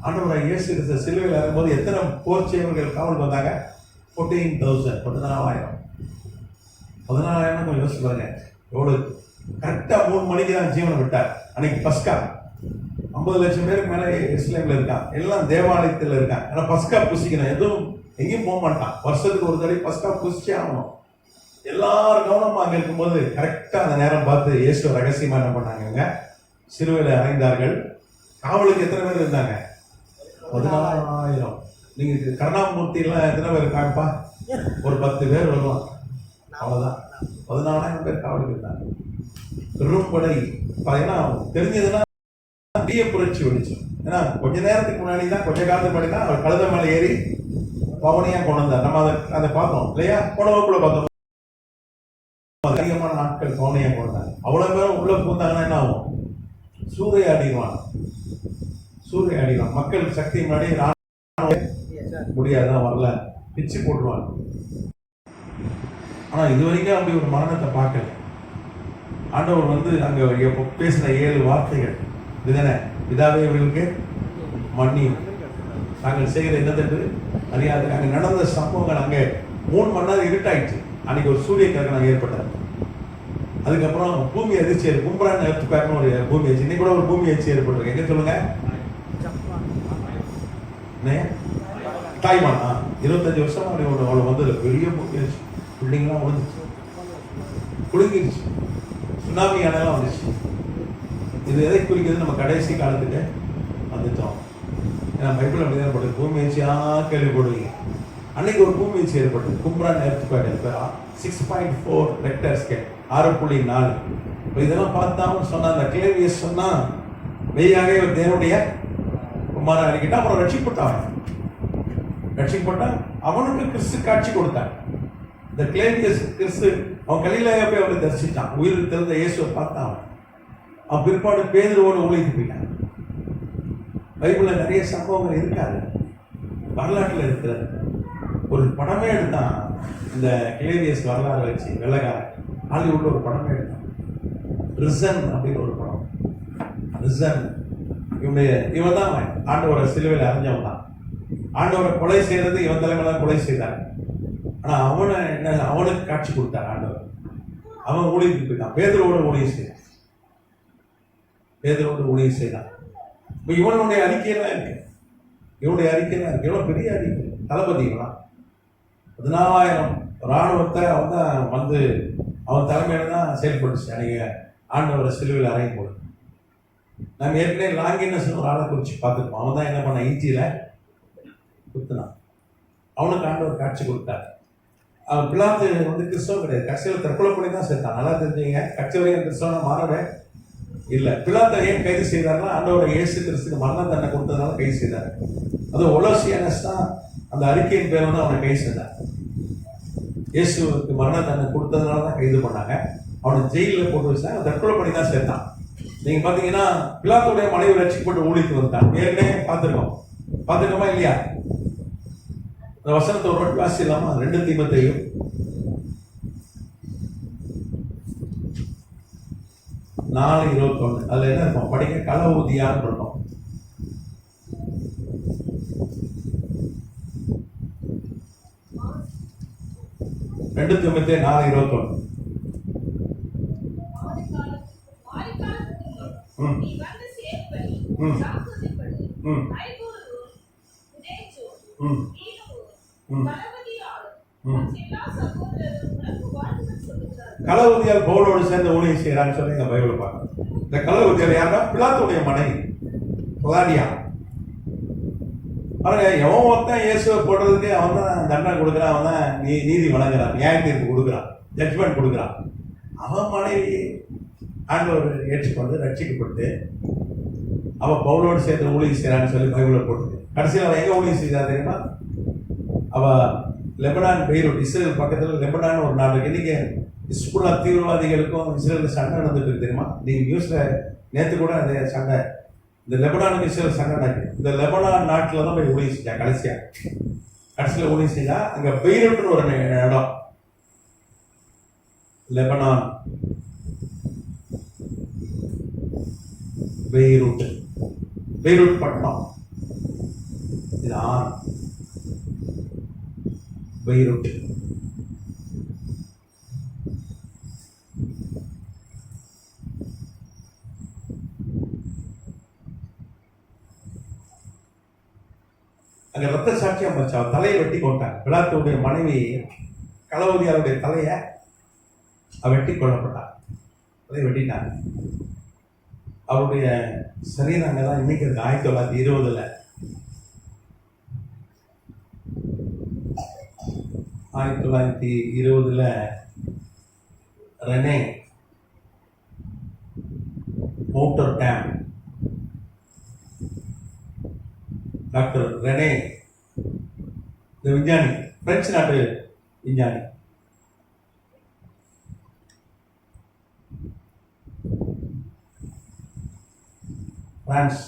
[SPEAKER 1] ஆண்டவராக இயேசு கிறிஸ்து சிலுவையில் இறங்கும்போது எத்தனை போர் செய்வர்கள் காவலுக்கு வந்தாங்க? 14,000. 14,000. 14,000 கொஞ்சம் யோசிச்சு பாருங்க எவ்வளோ. கரெக்டாக 3 மணிக்கு தான் ஜீவனை விட்டார். அன்னைக்கு பஸ்கா. 50 லட்சம் பேருக்கு மேலே இஸ்லாமில் இருக்கான். எல்லாம் தேவாலயத்தில் இருக்கான். ஆனால் பஸ்கா புசிக்கணும். எதுவும் எங்கேயும் போக மாட்டான். வருஷத்துக்கு ஒரு தடவை பஸ்கா புசிச்சே ஆகணும். எல்லாரும் கவனமாக அங்கே இருக்கும்போது கரெக்டாக அந்த நேரம் பார்த்து இயேசு ரகசியமாக என்ன பண்ணாங்க? சிலுவையில் அறைந்தார்கள். காவலுக்கு எத்தனை பேர் இருந்தாங்க? 14,000. நீங்கள் கருணாமூர்த்தியெல்லாம் எத்தனை பேர் இருக்காங்கப்பா? ஒரு 10 பேர் வருவான், அவ்வளோதான். 14,000 பேர் காவலுக்கு இருந்தாங்க. பெரும்படை பார்த்தீங்கன்னா தெரிஞ்சதுன்னா பெரிய புரட்சி வெடிச்சோம். ஏன்னா கொஞ்ச நேரத்துக்கு முன்னாடி தான், கொஞ்ச காலத்துக்கு முன்னாடி தான் அவர் கழுத மேலே ஏறி பவனியாக கொண்டு வந்தார். நம்ம அதை பார்த்தோம் இல்லையா? போன வகுப்புல பார்த்தோம். அதிகமான நாட்கள் பவனியாக கொண்டு வந்தாங்க. அவ்வளோ பேரும் உள்ள பூந்தாங்கன்னா என்ன ஆகும்? சூறையாடிடுவான். மக்கள் சக்தி முன்னாடி முடியாதான், வரல, பிச்சு போட்டுருவாங்க. ஆனா இது வரைக்கும் அப்படி ஒரு மரணத்தை பார்க்கல. ஆண்டவர் அங்க பேசின 7 வார்த்தைகள் இதுதானே? பிதாவே இவர்களுக்கு மன்னியும், நாங்கள் செய்கிற என்னதென்று அறியாது. அங்க நடந்த சம்பவங்கள், அங்கே 3 மணி நேரம் இருட்டாயிடுச்சு. அன்னைக்கு ஒரு சூரிய கிரகணம் ஏற்பட்டார். அதுக்கப்புறம் பூமி அதிர்ச்சி, கும்பரான் எர்த்குவேக்னு ஒரு பூமி அதிர்ச்சி. இன்னைக்கு கூட ஒரு பூமி அதிர்ச்சி ஏற்பட்டிருக்கு. எங்க சொல்லுங்க? தாய்வானா? 25 வருஷமா அவளை வந்து பெரிய பூமி அதிர்ச்சி. பில்டிங்லாம் விழுந்துச்சு, குலுங்கிடுச்சு, சுனாமி அணையெல்லாம் வந்துச்சு. இது எதை குறிக்கிறது? நம்ம கடைசி காலத்துக்கு வந்துட்டோம். ஏன்னா பைபிள் அப்படிதான் போட்டு பூமி அதிர்ச்சியா கேள்விப்படுவீங்க. அன்னைக்கு ஒரு பூமி அதிர்ச்சி ஏற்பட்டது. கும்பரான் எர்த்குவேக் 6.4 ரெக்டர் ஸ்கேல், 6.4. இப்போ இதெல்லாம் பார்த்தாலும் சொன்னா, அந்த கிளேவியஸ் சொன்னா மெய்யாக இவர் தேவனுடைய குமாரன் அறிக்கிட்டா. அப்புறம் ரட்சிக்கப்பட்டான். அவனுக்கு கிறிஸ்து காட்சி கொடுத்தான். இந்த கிளேவியஸ் கிறிஸ்து அவன் கலிலேயா போய் அவரை தரிசித்தான். உயிர் தெரிந்த இயேசுவை பார்த்தான். அவன் பிற்பாடு பேதுருவோடு ஊழியத்துக்கு போயிட்டான். பைபிள்ல நிறைய சம்பவங்கள் இருக்காது, வரலாற்றில் இருக்கிறது. ஒரு படமே எடுத்தான் இந்த கிளேவியஸ் வரலாறு வச்சு, வெள்ளக்காரன் ஹாலிவுட்ல ஒரு படமே எடுத்தான். ரிசன் அப்படின்னு ஒரு படம். ரிசன் இவன் தான் ஆண்டவரை சிலுவையில் அறிஞ்சவன் தான். ஆண்டவரை கொலை செய்யறது இவன் தலைமையில கொலை செய்தார். ஆனா அவனுக்கு காட்சி கொடுத்தார் ஆண்டவர். அவன் ஊழியத்துக்கு போயிட்டான். பேதுருவோட ஊழியம் செய்தான். இப்போ இவனுடைய அறிக்கையெல்லாம் இருக்கு. எவ்வளவு பெரிய அறிக்கை. தளபதி இவனா 14,000 இராணுவத்தை அவன் தான் அவன் தலைமையில தான் செயல்பட்டுச்சு. அன்னைக்கு ஆண்டவரை சிலுவையில் அறையும் போது நம்ம ஏற்கனவே லாங்கினஸ் ஒரு ஆளை குறித்து பார்த்துருப்போம். அவன் தான் என்ன பண்ண, ஈச்சியில குத்துனான். அவனுக்கு ஆண்டவர் காட்சி கொடுத்தார். அவன் பிலாத்து கிறிஸ்தவம் கிடையாது. கட்சியில் தற்கொலை பண்ணி தான் சேர்த்தான். நல்லா தெரிஞ்சுங்க, கட்சி வரைக்கும் கிறிஸ்தவனை மாறவே இல்லை. பிலாத்தை ஏன் கைது செய்தார்னா, ஆண்டவர் இயேசு கிறிஸ்துக்கு மரண தண்டனை கொடுத்ததுனால கைது செய்தார். அது ஒலோசியனஸ் தான் அந்த அறிக்கையின் பேர் அவனை கைது செய்தார். இயேசுக்கு மரண தண்டனை கொடுத்ததுனால தான் கைது பண்ணாங்க. அவனை ஜெயிலில் போட்டு வச்சாங்க. தற்கொலை பண்ணி தான் சேர்த்தான். நீங்க பாத்தீங்கன்னா பிலாத்துடைய மனைவி ரட்சிக்கப்பட்டு ஊழியத்துக்கு வந்தான். ஏற்கனவே பார்த்துருக்கோமா இல்லையா? அந்த வசனத்தை ஒரு வாட்டி வாசிக்கலாமா? 2 தீமோத்தேயு 4:21. அதுல என்ன இருக்கும்? படிக்க கள ஊதியான்னு இருக்கும். ரெண்டு தீமோத்தேயு 4:21.
[SPEAKER 2] சொல்லுகிறார்.
[SPEAKER 1] களவுதியால் பவுலோடு சேர்ந்து ஊழியம் செய்யறான்னு சொல்லி எங்க பைபிளை பார்க்கணும். இந்த களவுதியால் யாருன்னா பிலாத்துடைய மனைவி கிளாடியா. பாருங்க, எவன் ஒருத்தன் இயேசுவை போடுறதுக்கு அவன் தான் தண்டனை கொடுக்குறான், அவன் தான் நீதி வழங்குறான், நியாய தீர்ப்பு கொடுக்குறான், ஜட்ஜ்மெண்ட் கொடுக்குறான். அவன் மனைவி ஆண்டவர் ஏற்றுக்கொண்டு ரட்சிக்கப்பட்டு அவன் பவுலோடு சேர்ந்து ஊழியம் செய்யறான்னு சொல்லி பைபிளை போட்டுருக்கு. கடைசியில் அவன் எங்க ஊழியம் செய்தா தெரியுமா? அவ லெபனான், பெய்ரூட், இஸ்ரேல் பக்கத்தில் லெபனான் ஒரு நாடு. இன்னைக்கு இஸ்புல்லா தீவிரவாதிகளுக்கும் இஸ்ரேலுக்கு சண்டை நடந்துட்டு இருக்கு தெரியுமா? நீங்க நியூஸ்ல நேற்று கூட அந்த சண்டை, இந்த லெபனானுக்கு இஸ்ரேல் சண்டை நடக்குது. இந்த லெபனான் நாட்டில் தான் போய் ஊழியம் செஞ்சா கடைசியில் ஊழியம் செஞ்சா. அங்க பெய்ரூட்னு ஒரு இடம், லெபனான் பெய்ரூட் பட்டணம், இது ஆண் பெய்ரூட். அங்க ரத்த சாட்சியம் வச்சா தலையை வெட்டி கொண்டாங்க. பிலாத்துடைய மனைவி களவுதியாருடைய தலையை வெட்டி கொல்லப்பட்டார். தலையை வெட்டிட்டாங்க. அவருடைய சரீரம் அங்கதான் இன்னைக்கு இருக்கு. 1920 1920 ரெனே மோட்டர் டேம், டாக்டர் ரெனே இந்த விஞ்ஞானி, பிரெஞ்சு நாட்டு விஞ்ஞானி, பிரான்ஸ்,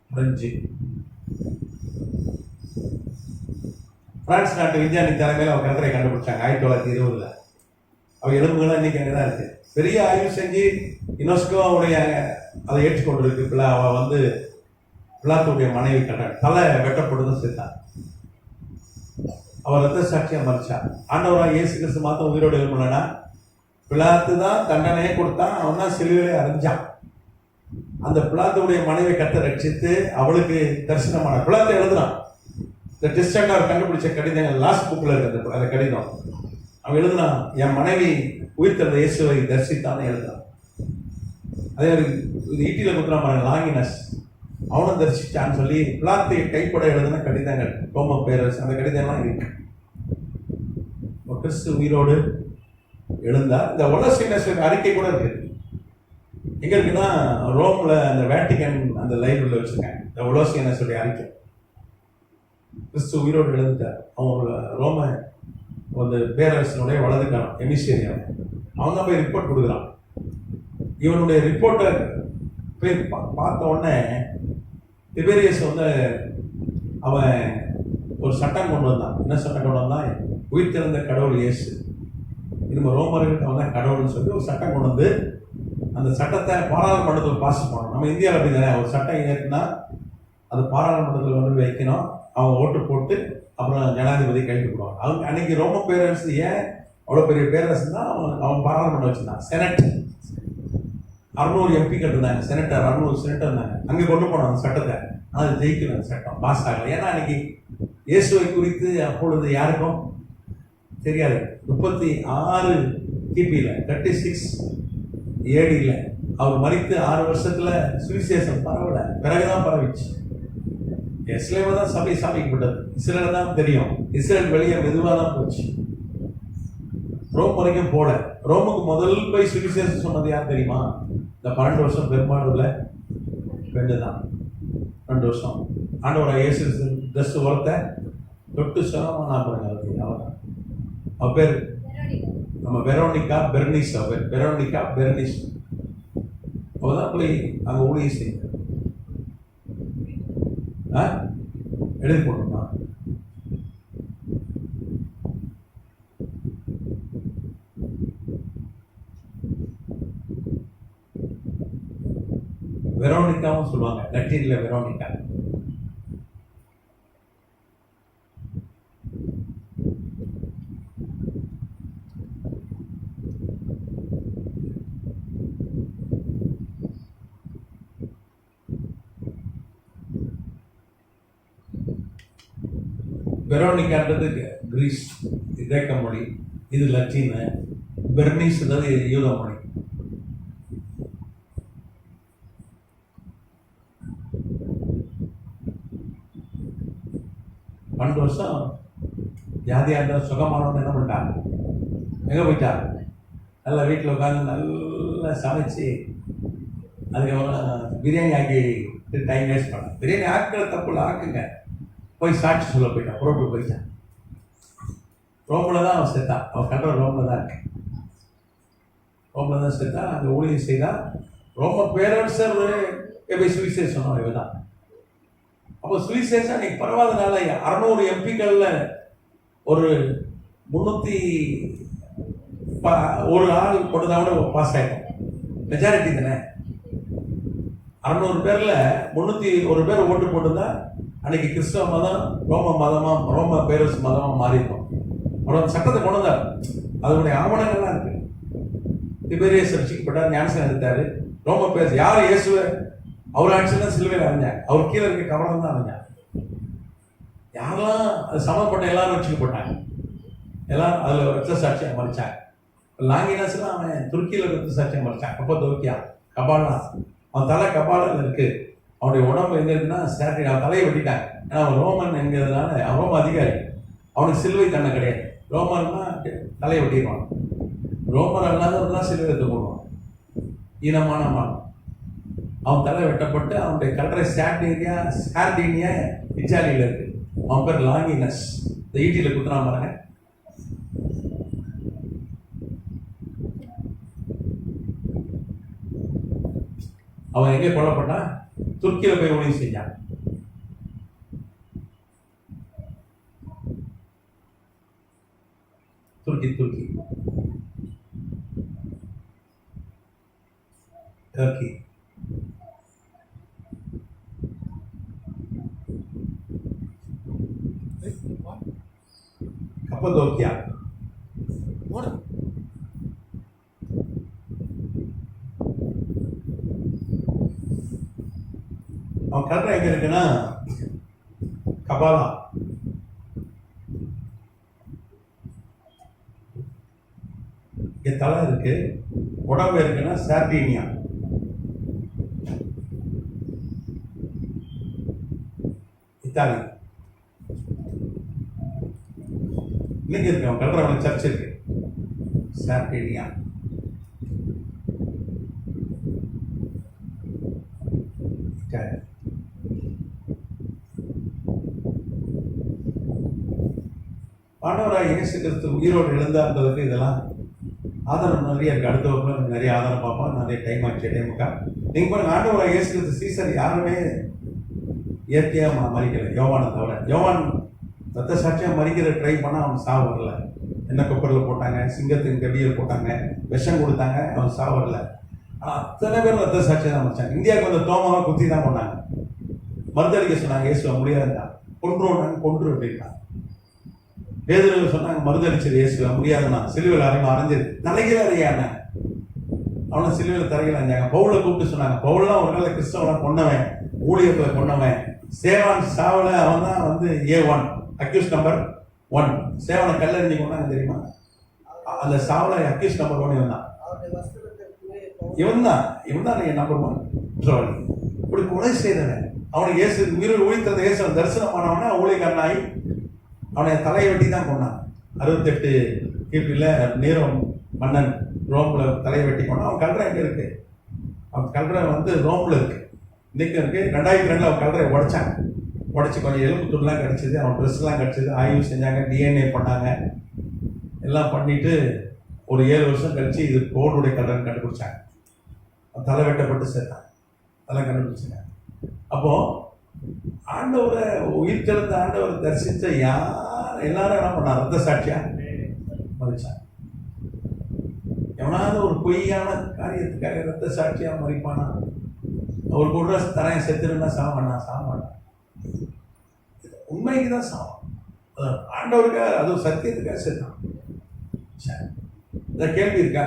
[SPEAKER 1] பிரெஞ்சு, பிரான்ஸ் நாட்டு விஞ்ஞானி தலைமையில் அவங்க கண்டரை கண்டுபிடிச்சாங்க 1920. அவ எலும்புகள்லாம் இன்னைக்கு அங்கதான் இருக்கு. பெரிய ஆய்வு செஞ்சு யுனெஸ்கோ அவருடைய அதை ஏற்றுக்கொண்டு இருக்கு. அவ வந்து பிலாத்துடைய மனைவி தலை வெட்டப்படுதும் சேர்த்தான். அவர் ரத்த சாட்சியா மறிச்சான். ஆண்டவராக இயேசு கிறிஸ்து மாத்திரம் உயிரோடு எழுப்பலன்னா பிலாத்து தான் தண்டனையே கொடுத்தான். அவன் தான் சிலுவையிலே அரைஞ்சான். அந்த பிலாத்துடைய மனைவி கத்தை ரட்சித்து அவளுக்கு தரிசனமான பிலாத்து எழுதுனான். இந்த டிஸ்டன்டர் கண்டுபிடிச்ச கடிதங்கள் லாஸ்ட் புக்ல இருக்கு அந்த கடிதம். அவன் எழுதுனான், என் மனைவி உயிர் தந்த இயேசுவை தரிசித்தான்னு எழுதுனான். அதே ஒரு ஈட்டியில குத்துறான் பாருங்க, லாங்கினஸ், அவனும் தரிசிச்சான்னு சொல்லி பிலாத்தை கைப்பட எழுதுன கடிதங்கள், ரோம பேரரசு, அந்த கடிதம்லாம் இருக்கு. கிறிஸ்து உயிரோடு எழுந்தா. இந்த ஒலோசியனஸ் அறிக்கை கூட இருக்கு. எங்க இருக்குன்னா ரோம்ல அந்த வேட்டிகன் அந்த லைப்ரரியில வச்சிருக்காங்க இந்த ஒலோசியனஸ் அறிக்கை. கிறிஸ்து உயிரோடு எழுந்துட்டார். அவங்க ரோம அந்த பேரரசனுடைய வலதுக்காரன் எமிசேரியான், அவன் தான் போய் ரிப்போர்ட் கொடுக்குறான். இவனுடைய ரிப்போர்ட்டை போய் பார்த்த உடனே திபேரியஸ் வந்து அவன் ஒரு சட்டம் கொண்டு வந்தான். என்ன சட்டம் கொண்டு வந்தான்? உயிர் திறந்த கடவுள் இயேசு, நம்ம ரோமர்களுக்கு அவன் தான் கடவுள்னு சொல்லி ஒரு சட்டம் கொண்டு வந்து அந்த சட்டத்தை பாராளுமன்றத்தில் பாஸ் பண்ணணும். நம்ம இந்தியாவில் அப்படி தானே, ஒரு சட்டம் ஏற்றுனா அது பாராளுமன்றத்தில் வந்து வைக்கணும், அவங்க ஓட்டு போட்டு அப்புறம் ஜனாதிபதி கைட்டு போடுவாங்க. அவங்க அன்னைக்கு ரோம பேரரசு ஏன் அவ்வளோ பெரிய பேரரசு தான் அவன் பாராளுமன்றம் வச்சுருந்தான். செனட் 600 எம்பிக்கள் இருந்தாங்க, செனட்டர் 600 செனட்டர் இருந்தாங்க. அங்கே கொண்டு போனோம் அந்த சட்டத்தை. அது ஜெயிக்கல, அந்த சட்டம் பாஸ் ஆகலை. ஏன்னா அன்னைக்கு இயேசுவை குறித்து அப்பொழுது யாருக்கும் தெரியாது. 36 கிபியில் 36 AD அவர் மறித்து 6 வருஷத்துல சுவிசேஷம் பரவல, பிறகுதான் பரவிச்சு. இஸ்ரேல தான் சபை ஸ்தாபிக்கப்பட்டது. இஸ்ரேல தான் தெரியும். இஸ்ரேல் வெளியே மெதுவாக தான் போச்சு, ரோம் வரைக்கும் போல. ரோமுக்கு முதல் போய் சுவிசேஷம் சொன்னது யார் தெரியுமா? இந்த 12 வருஷம் பெரும்பாலுள்ள பெண்ணு தான். 2 வருஷம் ஆண்டவராக இயேசு ட்ரெஸ் உரத்தை தொட்டு சொல்லாம நான் பாருங்க. அவதான் அவ பேர் நம்ம வெரோனிகா பெர்னிஸ். அவ பேர் வெரோனிகா பெர்னிஸ். அவதான் போய் அங்க ஊழியம் செய்ய எழுதி போடணுமா? வெரோனிகாவும் சொல்லுவாங்க, லத்தீன்ல வெரோனிகா. வெரோனிக்கான்றது கிரீஸ், கிரேக்க மொழி, இது லத்தீனு. பெர்னீஸ்ன்றது யூத மொழி. பன்னெண்டு வருஷம் வியாதியாக இருந்தால் சுகமானவங்க என்ன பண்ணிட்டாங்க, எங்கே போயிட்டாங்க? நல்லா வீட்டில் உட்காந்து நல்லா சமைச்சு அதுக்கப்புறம் பிரியாணி ஆக்கி டைம் வேஸ்ட் பண்ண. பிரியாணி ஆக்கிற தப்புல ஆக்குங்க. போய் சாட்சி சொல்ல போயிட்டான், புறப்பட்டு போயிட்டான். ரோமில் தான் அவன் செத்தான். அவன் கட்டுற ரோமில் தான் இருக்கு. ரோமில் தான் செத்தான். அங்கே ஊழியம் செய்தான். ரோம பேரரசர் போய் சுவிசேஷம் சொன்னோம் இவ தான். அப்போ சுவிசேஷம் இன்னைக்கு பரவாயில்லனால 600 எம்பிக்களில் ஒரு 301 ஆள் கொடுத்தா பாஸ் ஆகிடும். மெஜாரிட்டி தானே. 600 பேரில் 301 பேர் ஓட்டு போட்டுதான் அன்னைக்கு கிறிஸ்தவ மதம் ரோம பேரரசு மதமாக மாறிடும். அவரோட சட்டத்தை கொண்டு வந்தார். அதனுடைய ஆவணங்கள்லாம் இருக்கு. திபேரியஸ் ரட்சிக்கப்பட்டார், ஞானஸ்நானம் எடுத்தாரு. ரோம பேரரசு யார்? இயேசுவை அவர் ஆட்சியில் சிலுவையில் அறிஞ்சாங்க. அவர் கீழே இருக்க கவனம் தான் அறிஞ்சாங்க. யாரெல்லாம் அது சம்மந்தப்பட்ட எல்லாரும் ரட்சிக்கப்பட்டாங்க. எல்லாம் அதில் ரத்த சாட்சியாக மறிச்சாங்க. லாங்கினாஸ்லாம் அவன் துருக்கியில் ரத்த சாட்சியாக மறிச்சான். அப்போ துருக்கியா கபாலா, அவன் தலை கபாலில் இருக்கு. அவனுடைய உடம்பு எங்கே இருக்குன்னா சாட்டர்டே அவன் தலையை வெட்டிட்டாங்க. ஏன்னா அவன் ரோமன் என்கிறதுனால அவன் ரோம அதிகாரி. அவனுக்கு சிலுவை தண்டனை கிடையாது. ரோமன்னா தலையை வெட்டிடுவான். ரோமர் அல்லாதவர்தான் சிலுவை போடுவான். ஈனமானமான அவன் தலை வெட்டப்பட்டு அவனுடைய கல்லறை சார்டினியா இத்தாலியில் இருக்கு. அவன் பேர் லாங்கினஸ். இந்த ஈட்டியில் குத்துனா பாருங்க. அவன் எங்கே கொல்லப்பட்டான்? துருக்கியில் போய் ஊழியம் செஞ்சான். துருக்கி கப்பதோக்கியா. அவன் கல்ற எங்க இருக்குன்னா கபாலா. இங்க தலை இருக்கு. உடம்பு இருக்குன்னா சார்டினியா. இத்தாலி. இன்னைக்கு இருக்கு அவன் கல்றவன் சர்ச் இருக்கு சார்டினியா. ஆண்டவராக இயேசு கிறிஸ்து உயிரோடு எழுந்தான்றதுக்கு இதெல்லாம் ஆதாரம் நிறைய இருக்கு. அடுத்த வகுப்புல நிறைய ஆதாரம் பார்ப்போம். நிறைய டைம் ஆச்சு, டைமுக்கா. நீங்க பாருங்க, ஆண்டவராக இயேசு கிறிஸ்து சீசர் யாருமே இயற்கையாக மறிக்கல, யோவானை தவிர. யோவான் ரத்த சாட்சியாக மறிக்கிற ட்ரை பண்ணால் அவன் சாவு வரல. என்ன குக்கரில் போட்டாங்க, சிங்கத்தின் கடியில் போட்டாங்க, விஷம் கொடுத்தாங்க, அவன் சாவு வரல. ஆனால் அத்தனை பேர் ரத்த சாட்சியாக தான் மறிச்சாங்க. இந்தியாவுக்கு வந்து தோமாவை குத்தி தான் கொண்டாங்க. மருந்தடிக்க சொன்னாங்க, இயேசுவ முடியாதுதான். கொன்று அப்படின்னா. பேதுருவில் சொன்னாங்க, மருந்தடிச்சது இயேசுவ முடியாதுன்னா. சிலுவையில் அரைஞ்சது தலைகளை அறியாங்க. அவனை சிலுவையில் தரையில் அறிஞ்சாங்க. பவுலை கூப்பிட்டு சொன்னாங்க, பவுல்லாம் ஒரு நாள் கிறிஸ்தவனை கொண்டவன், ஊழியர்களை கொண்டவன். சேவான் சாவல அவன் தான் வந்து A1 அக்யூஸ் நம்பர் 1. சேவனை கல்லறிஞ்சு கொண்டாங்க தெரியுமா? அந்த சாவல அக்யூஸ் நம்பர் 1 இவன் தான் நம்பர் 1 குற்றவாளி. இப்படி கொலை செய்தவன். அவனுக்கு இயேசு உயிர் உயிர்த்தது இயேசு தரிசனமானவன ஊழியக்காரனாய் அவனை தலையை வெட்டி தான் கொண்டான். 68 கிபியில் நீரோம் மன்னன் ரோமில் தலையை வெட்டி கொண்டான். அவன் கல்ற எங்கே இருக்கு? அவன் கல்ற வந்து ரோமில் இருக்கு, இன்னைக்கு இருக்கு. 2002 அவன் கல்றையை உடச்சி கொஞ்சம் எலும்பு துண்டுலாம் கிடச்சிது, அவன் ட்ரெஸ்லாம் கிடச்சிது. ஆய்வு செஞ்சாங்க, DNA பண்ணாங்க, எல்லாம் பண்ணிட்டு ஒரு 7 வருஷம் கழிச்சு இது பவுலுடைய கல்றன்னு கண்டுபிடிச்சாங்க. அவன் தலை வெட்டப்பட்டு சேர்த்தான், அதெல்லாம் கண்டுபிடிச்சாங்க. அப்போ ஆண்டவரை உயிர் தெழுந்த ஆண்டவரை தரிசித்த எல்லாரும் என்ன பண்ணாங்க? ரத்த சாட்சியா மறிச்சாங்க. எவனாவது ஒரு பொய்யான காரியத்துக்காக ரத்த சாட்சியா மறிப்பானா? ஒரு கூட தரையை செத்துருன்னா சாக மாட்டான். உண்மைக்கு தான் சாவான். ஆண்டவருக்காக, அதுவும் சத்தியத்துக்காக செத்தான். இந்த கேள்வி இருக்கா?